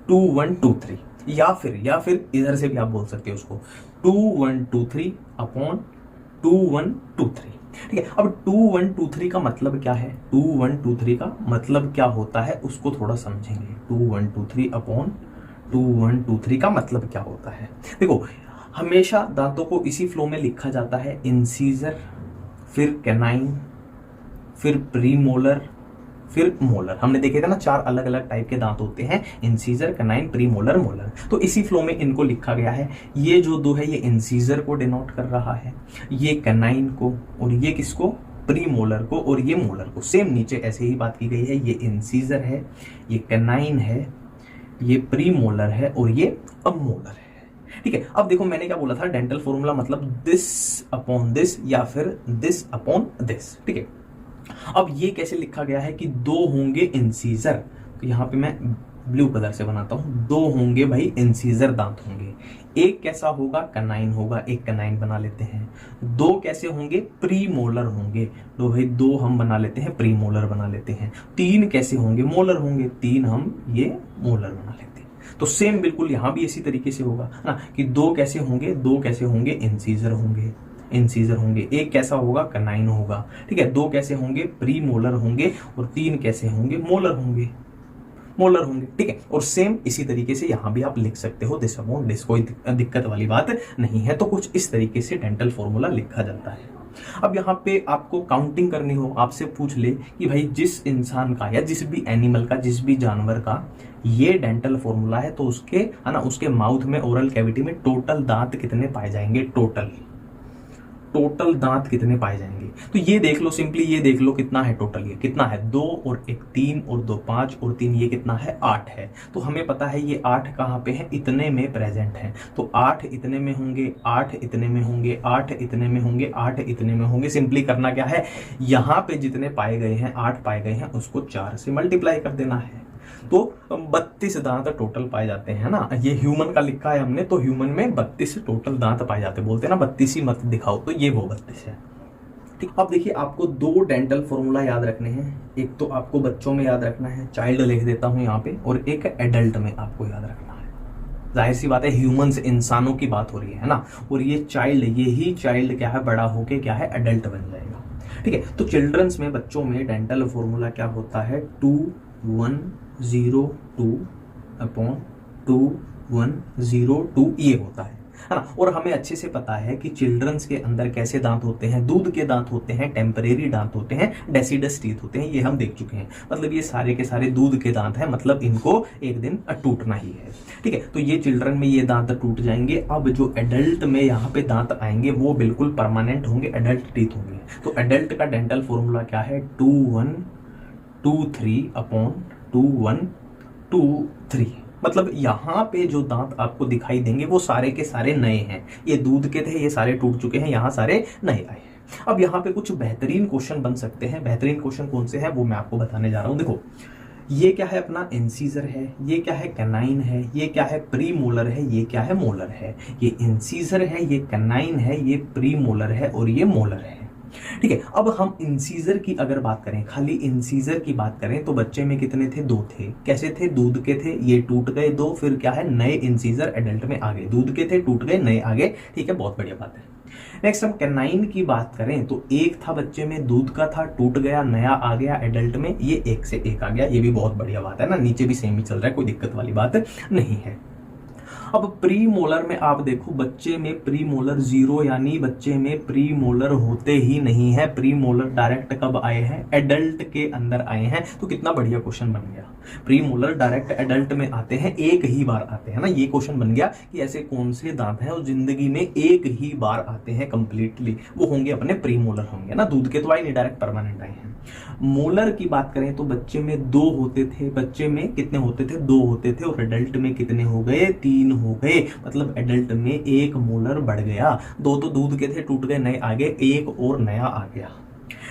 2 1 2 3, या फिर इधर से भी आप बोल सकते हो उसको 2 1 2 3 अपॉन 2 1 2 3। ठीक है, अब 2 1 2 3 का मतलब क्या है, 2 1 2 3 का मतलब क्या होता है उसको थोड़ा समझेंगे। 2 1 2 3 अपॉन 2 1 2 3 का मतलब क्या होता है। देखो, हमेशा दांतों को इसी फ्लो में लिखा जाता है, इंसीजर, फिर कैनाइन, फिर प्रीमोलर, फिर मोलर। हमने देखे थे ना 4 अलग अलग टाइप के दांत होते हैं, इंसीजर, कैनाइन, प्रीमोलर, मोलर। तो इसी फ्लो में इनको लिखा गया है। ये जो 2 है ये इंसीजर को डिनोट कर रहा है, ये कैनाइन को, और ये किसको, प्रीमोलर को, और ये मोलर को। सेम नीचे ऐसे ही बात की गई है, ये इंसीजर है, ये कैनाइन है, ये प्रीमोलर है, और ये अब मोलर है। ठीक है, अब देखो मैंने क्या बोला था, डेंटल फॉर्मूला मतलब दिस अपॉन दिस या फिर दिस अपॉन दिस। ठीक है, अब ये कैसे लिखा गया है कि 2 होंगे इंसीजर, तो यहां पे मैं ब्लू कलर से बनाता हूं, 2 होंगे भाई इंसीजर दांत होंगे। एक कैसा होगा, कैनाइन होगा, एक कैनाइन बना लेते हैं। 2 कैसे होंगे, प्रीमोलर होंगे, तो भाई 2 हम बना लेते हैं, प्रीमोलर बना लेते हैं। 3 कैसे होंगे, मोलर होंगे, 3 हम ये मोलर बना लेते हैं। तो सेम बिल्कुल यहां भी इसी तरीके से होगा ना, कि 2 कैसे होंगे, 2 कैसे होंगे, इंसीजर होंगे, इंसीजर होंगे। एक कैसा होगा, कैनाइन होगा। ठीक है, 2 कैसे होंगे, प्री मोलर होंगे, और 3 कैसे होंगे, मोलर होंगे, मोलर होंगे। ठीक है, और सेम इसी तरीके से यहां भी आप लिख सकते हो दिस अपॉन दिस, कोई दिक्कत वाली बात नहीं है। तो कुछ इस तरीके से डेंटल फॉर्मूला लिखा जाता है। अब यहाँ पे आपको काउंटिंग करनी हो, आपसे पूछ ले कि भाई जिस इंसान का या जिस भी एनिमल का, जिस भी जानवर का ये डेंटल फॉर्मूला है, तो उसके, है ना, उसके माउथ में, ओरल कैविटी में टोटल दांत कितने पाए जाएंगे, टोटल दांत कितने पाए जाएंगे। तो ये देख लो, सिंपली ये देख लो कितना है टोटल, ये कितना है, 2 और 1 3 और 2 5 और 3 ये कितना है, 8 है। तो हमें पता है ये 8 कहाँ पे है, इतने में प्रेजेंट है। तो 8 इतने में होंगे, 8 इतने में होंगे, 8 इतने में होंगे, 8 इतने में होंगे। सिंपली करना क्या है, यहाँ पे जितने पाए गए हैं, 8 पाए गए हैं, उसको 4 से मल्टीप्लाई कर देना है। तो 32 दांत टोटल पाए जाते हैं ना। ये ह्यूमन का लिखा है हमने, तो ह्यूमन में 32 टोटल दांत पाए जाते हैं। बोलते हैं ना 32 ही मत दिखाओ, तो ये वो 32 है। ठीक, अब देखिए आपको 2 डेंटल फॉर्मूला याद रखने हैं। एक तो आपको बच्चों में याद रखना है, चाइल्ड लिख देता हूं यहाँ पे, और एक एडल्ट में आपको याद रखना है। जाहिर सी बात है, ह्यूमंस, इंसानों की बात हो रही है ना, और ये चाइल्ड, यही चाइल्ड क्या है, बड़ा होके क्या है, एडल्ट बन जाएगा। ठीक है, तो चिल्ड्रंस में, बच्चों में डेंटल फॉर्मूला क्या होता है, 2 1 0 2 अपॉन 2 1 0 2, ये होता है ना। और हमें अच्छे से पता है कि चिल्ड्रंस के अंदर कैसे दांत होते हैं, दूध के दांत होते हैं, टेम्परेरी दांत होते हैं, डेसिडस टीथ होते हैं, ये हम देख चुके हैं। मतलब ये सारे के सारे दूध के दांत हैं, मतलब इनको एक दिन टूटना ही है। ठीक है, तो ये चिल्ड्रन में ये दांत टूट जाएंगे। अब जो एडल्ट में यहाँ पे दांत आएंगे वो बिल्कुल परमानेंट होंगे, एडल्ट टीथ होंगे। तो एडल्ट का डेंटल फॉर्मूला क्या है, 2 1 2 3 अपॉन 2 1 2 3। मतलब यहाँ पे जो दांत आपको दिखाई देंगे वो सारे के सारे नए हैं। ये दूध के थे, ये सारे टूट चुके हैं, यहाँ सारे नए आए हैं। अब यहाँ पे कुछ बेहतरीन क्वेश्चन बन सकते हैं। बेहतरीन क्वेश्चन कौन से हैं वो मैं आपको बताने जा रहा हूँ। देखो, ये क्या है, अपना इंसीजर है, ये क्या है, कैनाइन है, ये क्या है, प्री मोलर है, ये क्या है, मोलर है। ये इंसीजर है, ये कैनाइन है, ये प्री मोलर है, और ये मोलर है। ठीक है, अब हम इंसीजर की अगर बात करें, खाली इंसीजर की बात करें तो बच्चे में कितने थे? 2 थे। कैसे थे? दूध के थे, ये टूट गए 2, फिर क्या है, नए इंसीजर एडल्ट में आ गए। दूध के थे, टूट गए, नए आ गए। ठीक है, बहुत बढ़िया बात है। नेक्स्ट हम कैनाइन की बात करें तो एक था बच्चे में, दूध का था, टूट गया, नया आ गया एडल्ट में, ये 1 से 1 आ गया। ये भी बहुत बढ़िया बात है ना, नीचे भी सेम ही चल रहा है, कोई दिक्कत वाली बात नहीं है। अब प्री मोलर में आप देखो, बच्चे में प्री मोलर 0, यानी बच्चे में प्री मोलर होते ही नहीं है। प्री मोलर डायरेक्ट कब आए हैं? एडल्ट के अंदर आए हैं। तो कितना बढ़िया क्वेश्चन बन गया। प्री मोलर डायरेक्ट एडल्ट में आते हैं, एक ही बार आते हैं ना। ये क्वेश्चन बन गया कि ऐसे कौन से दांत हैं और जिंदगी में एक ही बार आते हैं कंप्लीटली, वो होंगे अपने प्री मोलर होंगे ना। दूध के तो आए नहीं, डायरेक्ट परमानेंट आए हैं। मोलर की बात करें तो बच्चे में 2 होते थे। बच्चे में कितने होते थे? 2 होते थे। और एडल्ट में कितने हो गए? 3 हो गए। मतलब एडल्ट में 1 मोलर बढ़ गया। 2 तो दूध के थे, टूट गए, नए आ गए, 1 और नया आ गया।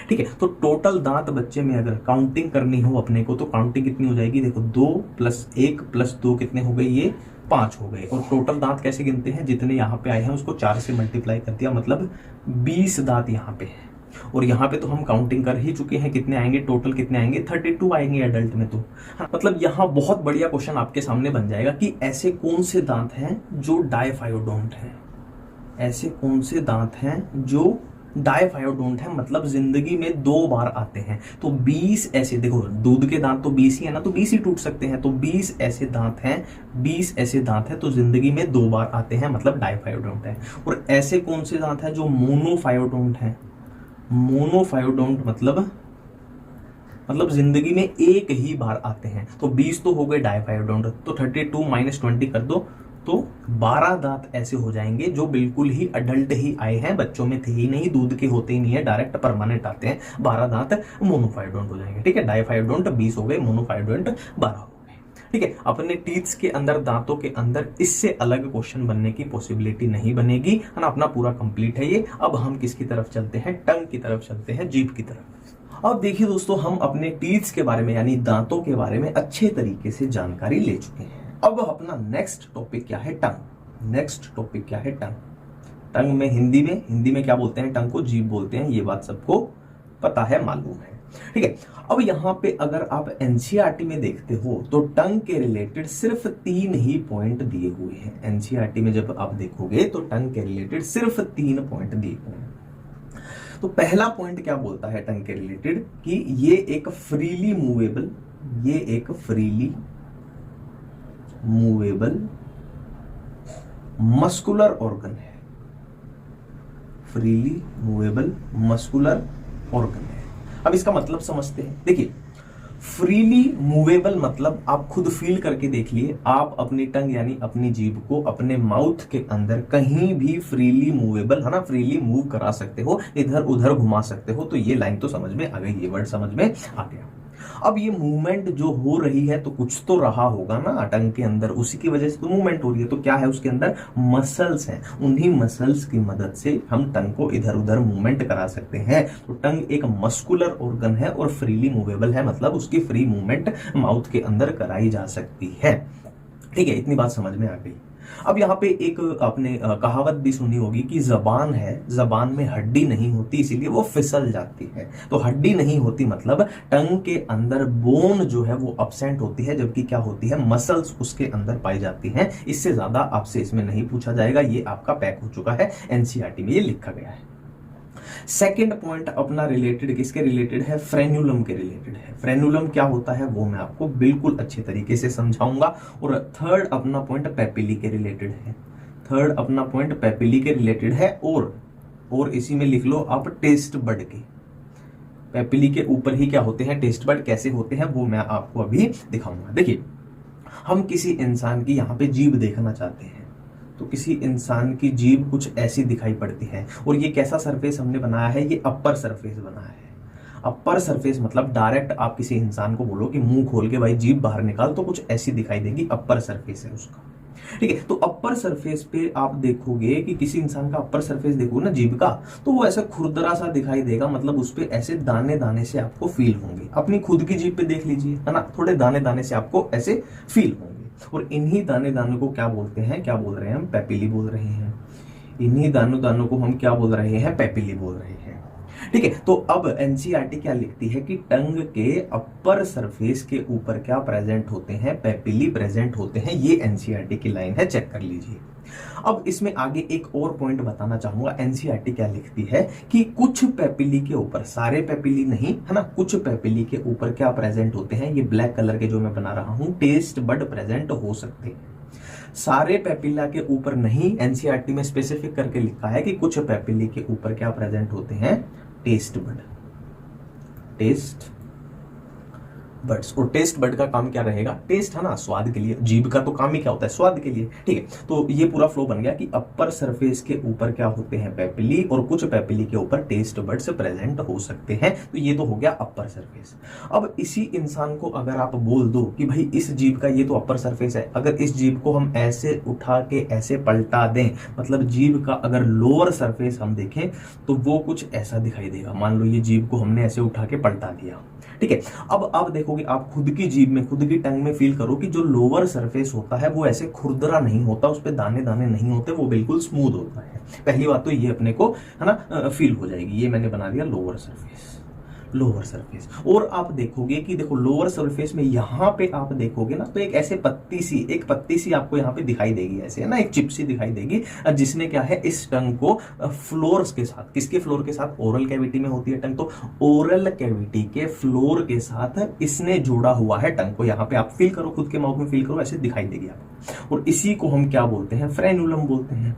ठीक है, तो टोटल दांत बच्चे में अगर काउंटिंग करनी हो अपने को तो काउंटिंग कितनी हो जाएगी? देखो 2 + 1 + 2 कितने हो गए? ये 5 हो गए। और टोटल दांत कैसे गिनते हैं? जितने यहाँ पे आए हैं उसको 4 से मल्टीप्लाई कर दिया, मतलब 20 दांत यहाँ पे है। और यहाँ पे तो हम काउंटिंग कर ही चुके हैं, कितने आएंगे टोटल? कितने आएंगे? 32 आएंगे एडल्ट में। तो मतलब यहाँ बहुत बढ़िया क्वेश्चन आपके सामने बन जाएगा कि ऐसे कौन से दांत हैं जो डायफायोडोंट हैं। ऐसे कौन से दांत हैं जो डायफायोडोंट है, मतलब जिंदगी में 2 बार आते हैं। तो 20 ऐसे, देखो दूध के दांत तो 20 ही है ना, तो 20 ही टूट सकते हैं। तो 20 ऐसे दांत हैं, 20 ऐसे दांत हैं तो जिंदगी में 2 बार आते हैं, मतलब डायफायोडोंट है। और ऐसे कौन से दांत हैं जो मोनोफायोडोंट हैं? मोनोफायोडोंट मतलब जिंदगी में एक ही बार आते हैं। तो 20 तो हो गए डायफायोडोंट, तो 32 - 20 कर दो तो 12 दांत ऐसे हो जाएंगे जो बिल्कुल ही अडल्ट ही आए हैं, बच्चों में थे ही नहीं, दूध के होते ही नहीं है, डायरेक्ट परमानेंट आते हैं। 12 दांत मोनोफायोडोंट हो जाएंगे। ठीक है, डायफायोडोंट 20 हो गए, मोनोफायोडोंट 12 हो गए। ठीक है, अपने टीथ्स के अंदर, दांतों के अंदर इससे अलग क्वेश्चन बनने की पॉसिबिलिटी नहीं बनेगी, है ना। अपना पूरा कंप्लीट है ये। अब हम किसकी तरफ चलते हैं? टंग की तरफ चलते हैं, जीभ की तरफ। अब देखिए दोस्तों, हम अपने टीथ्स के बारे में यानी दांतों के बारे में अच्छे तरीके से जानकारी ले चुके हैं। अब अपना नेक्स्ट टॉपिक क्या है? टंग। नेक्स्ट टॉपिक क्या है? टंग। टंग में हिंदी में क्या बोलते हैं? टंग को जीभ बोलते हैं, ये बात सबको पता है, मालूम है। ठीक है, अब यहाँ पे अगर आप एनसीईआरटी में देखते हो तो टंग के रिलेटेड सिर्फ 3 ही पॉइंट दिए हुए हैं। एनसीईआरटी में जब आप देखोगे तो टंग के रिलेटेड सिर्फ 3 पॉइंट दिए हुए हैं। तो पहला पॉइंट क्या बोलता है टंग के रिलेटेड? कि ये एक फ्रीली मूवेबल मस्कुलर ऑर्गन है। फ्रीली मूवेबल मस्कुलर ऑर्गन है। अब इसका मतलब समझते हैं। देखिए, फ्रीली मूवेबल मतलब आप खुद फील करके देख लिए, आप अपनी टंग यानी अपनी जीभ को अपने माउथ के अंदर कहीं भी फ्रीली मूवेबल, है ना, फ्रीली मूव करा सकते हो, इधर उधर घुमा सकते हो। तो ये लाइन तो समझ में आ गई, ये वर्ड समझ में आ गया। अब ये मूवमेंट जो हो रही है तो कुछ तो रहा होगा ना टंग के अंदर, उसी की वजह से तो मूवमेंट हो रही है। तो क्या है उसके अंदर? मसल्स हैं। उन्हीं मसल्स की मदद से हम टंग को इधर उधर मूवमेंट करा सकते हैं। तो टंग एक मस्कुलर ऑर्गन है और फ्रीली मूवेबल है, मतलब उसकी फ्री मूवमेंट माउथ के अंदर कराई जा सकती है। ठीक है, इतनी बात समझ में आ गई। अब यहाँ पे एक आपने कहावत भी सुनी होगी कि जबान है, जबान में हड्डी नहीं होती इसीलिए वो फिसल जाती है। तो हड्डी नहीं होती मतलब टंग के अंदर बोन जो है वो अब्सेंट होती है, जबकि क्या होती है? मसल्स उसके अंदर पाई जाती हैं। इससे ज्यादा आपसे इसमें नहीं पूछा जाएगा, ये आपका पैक हो चुका है, एनसीईआरटी में ये लिखा गया है। सेकेंड पॉइंट अपना रिलेटेड किसके रिलेटेड है? फ्रेन्यूलम के रिलेटेड है। फ्रेन्यूलम क्या होता है वो मैं आपको बिल्कुल अच्छे तरीके से समझाऊंगा। और थर्ड अपना पॉइंट पेपिली के रिलेटेड है। थर्ड अपना पॉइंट पेपिली के रिलेटेड है। और इसी में लिख लो आप टेस्ट बड के। पेपिली के ऊपर ही क्या होते हैं? Taste bud. कैसे होते हैं वो मैं आपको अभी दिखाऊंगा। देखिए, हम किसी इंसान की यहाँ पे जीभ देखना चाहते हैं तो किसी इंसान की जीभ कुछ ऐसी दिखाई पड़ती है। और ये कैसा सरफेस हमने बनाया है? ये अपर सरफेस बनाया है। अपर सरफेस मतलब डायरेक्ट आप किसी इंसान को बोलो कि मुंह खोल के भाई जीभ बाहर निकाल, तो कुछ ऐसी दिखाई देगी, अपर सरफेस है उसका। ठीक है, तो अपर सरफेस पे आप देखोगे कि किसी इंसान का अपर सरफेस देखो ना जीभ का, तो वो ऐसा खुरदरा सा दिखाई देगा, मतलब उस पे ऐसे दाने दाने से आपको फील होंगे। अपनी खुद की जीभ पे देख लीजिए, है ना, थोड़े दाने दाने से आपको ऐसे फील होंगे। और इन्हीं दाने दानों को क्या बोलते हैं? क्या बोल रहे हैं हम? पेपिली बोल रहे हैं। इन्हीं दानों दानों को हम क्या बोल रहे हैं? पेपिली बोल रहे हैं। ठीक है, तो अब एनसीईआरटी क्या लिखती है कि टंग के अपर सरफेस के ऊपर क्या प्रेजेंट होते हैं, पेपिली प्रेजेंट होते हैं। ये एनसीईआरटी की लाइन है, चेक कर लीजिए। अब इसमें आगे एक और पॉइंट बताना चाहूंगा, एनसीईआरटी क्या लिखती है कि कुछ पेपिली के ऊपर, सारे पेपिली नहीं है ना, कुछ पेपिली के ऊपर क्या प्रेजेंट होते हैं, ये ब्लैक कलर के जो मैं बना रहा हूं, टेस्ट बड प्रेजेंट हो सकते हैं। सारे पेपिला के ऊपर नहीं, एनसीईआरटी में स्पेसिफिक करके लिखा है कि कुछ पेपिली के ऊपर क्या प्रेजेंट होते हैं, टेस्ट बड, टेस्ट बड्स। और टेस्ट बड का काम क्या रहेगा, टेस्ट है ना, स्वाद के लिए। जीभ का तो काम ही क्या होता है, स्वाद के लिए। ठीक है, तो ये पूरा फ्लो बन गया कि अपर सरफेस के ऊपर क्या होते हैं, पेपिली, और कुछ पेपिली के ऊपर टेस्ट बड्स प्रेजेंट हो सकते हैं। तो ये तो हो गया अपर सरफेस। अब इसी इंसान को अगर आप बोल दो कि भाई इस जीभ का ये तो अपर सरफेस है, अगर इस जीभ को हम ऐसे उठा के ऐसे पलटा दें, मतलब जीभ का अगर लोअर सरफेस हम देखें तो वो कुछ ऐसा दिखाई देगा। मान लो ये जीभ को हमने ऐसे उठा के पलटा दिया, ठीक है। अब आप देखोगे, आप खुद की जीभ में, खुद की टंग में फील करो कि जो लोअर सरफेस होता है वो ऐसे खुरदरा नहीं होता, उस पे दाने दाने नहीं होते, वो बिल्कुल स्मूथ होता है। पहली बात तो ये अपने को है ना फील हो जाएगी। ये मैंने बना दिया लोअर सरफेस, लोअर सरफेस। और आप देखोगे कि देखो लोअर सरफेस में यहां पे आप देखोगे ना, तो एक ऐसे एक पत्ती सी आपको यहाँ पे दिखाई देगी, ऐसे है ना, एक चिप सी दिखाई देगी, जिसने क्या है इस टंग को फ्लोर्स के साथ, किसके फ्लोर के साथ, ओरल कैविटी में होती है टंग, तो ओरल कैविटी के फ्लोर के साथ इसने जोड़ा हुआ है टंग को। यहाँ पे आप फील करो, खुद के माउथ में फील करो, ऐसे दिखाई देगी आपको। और इसी को हम क्या बोलते हैं, फ्रेनुलम बोलते हैं।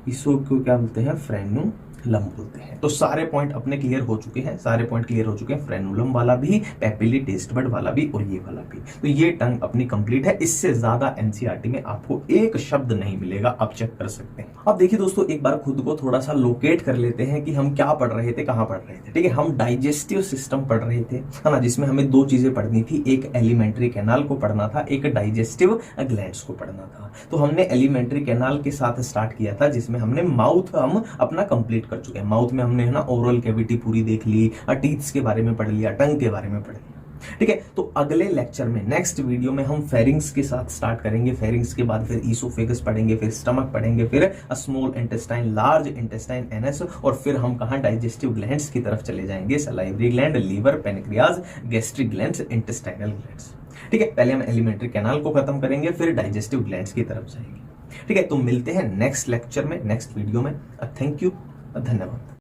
इसको क्या बोलते हैं, फ्रेनुलम बोलते हैं। तो सारे पॉइंट अपने क्लियर हो चुके हैं, सारे पॉइंट क्लियर हो चुके हैं, फ्रेनुलम वाला भी, पेपिली, टेस्ट बड वाला भी, और ये वाला भी। तो ये टंग अपनी कंप्लीट है। इससे ज्यादा एनसीईआरटी में आपको एक शब्द नहीं मिलेगा, आप चेक कर सकते हैं। अब देखिए दोस्तों, एक बार खुद को थोड़ा सा लोकेट कर लेते हैं कि हम क्या पढ़ रहे थे, कहां पढ़ रहे थे। ठीक है, हम डाइजेस्टिव सिस्टम पढ़ रहे थे, है ना, जिसमें हमें दो चीजें पढ़नी थी, एक एलिमेंट्री कैनाल को पढ़ना था, एक डाइजेस्टिव ग्लैंड्स को पढ़ना था। तो हमने एलिमेंट्री कैनाल के साथ स्टार्ट किया था, जिसमें हमने माउथ हम अपना कंप्लीट कर चुके हैं। माउथ में हमने है ना ओरल कैविटी पूरी देख ली, टीथ्स के बारे में पढ़ लिया, टंग के बारे में पढ़ लिया। ठीक है, तो अगले लेक्चर में, नेक्स्ट वीडियो में हम फेरिंग्स के साथ स्टार्ट करेंगे। फेरिंग्स के बाद फिर ईसोफेगस पढ़ेंगे, फिर स्टमक पढ़ेंगे, फिर small intestine, large intestine, NS, और फिर हम कहां, डाइजेस्टिव ग्लैंड्स की तरफ चले जाएंगे, salivary gland, liver, pancreas, gastric glands, intestinal glands. ठीक है, पहले हम एलिमेंट्री कैनाल को खत्म करेंगे, फिर डाइजेस्टिव ग्लैंड्स की तरफ जाएंगे। ठीक है, तो मिलते हैं नेक्स्ट लेक्चर में, नेक्स्ट वीडियो में। थैंक यू, धन्यवाद।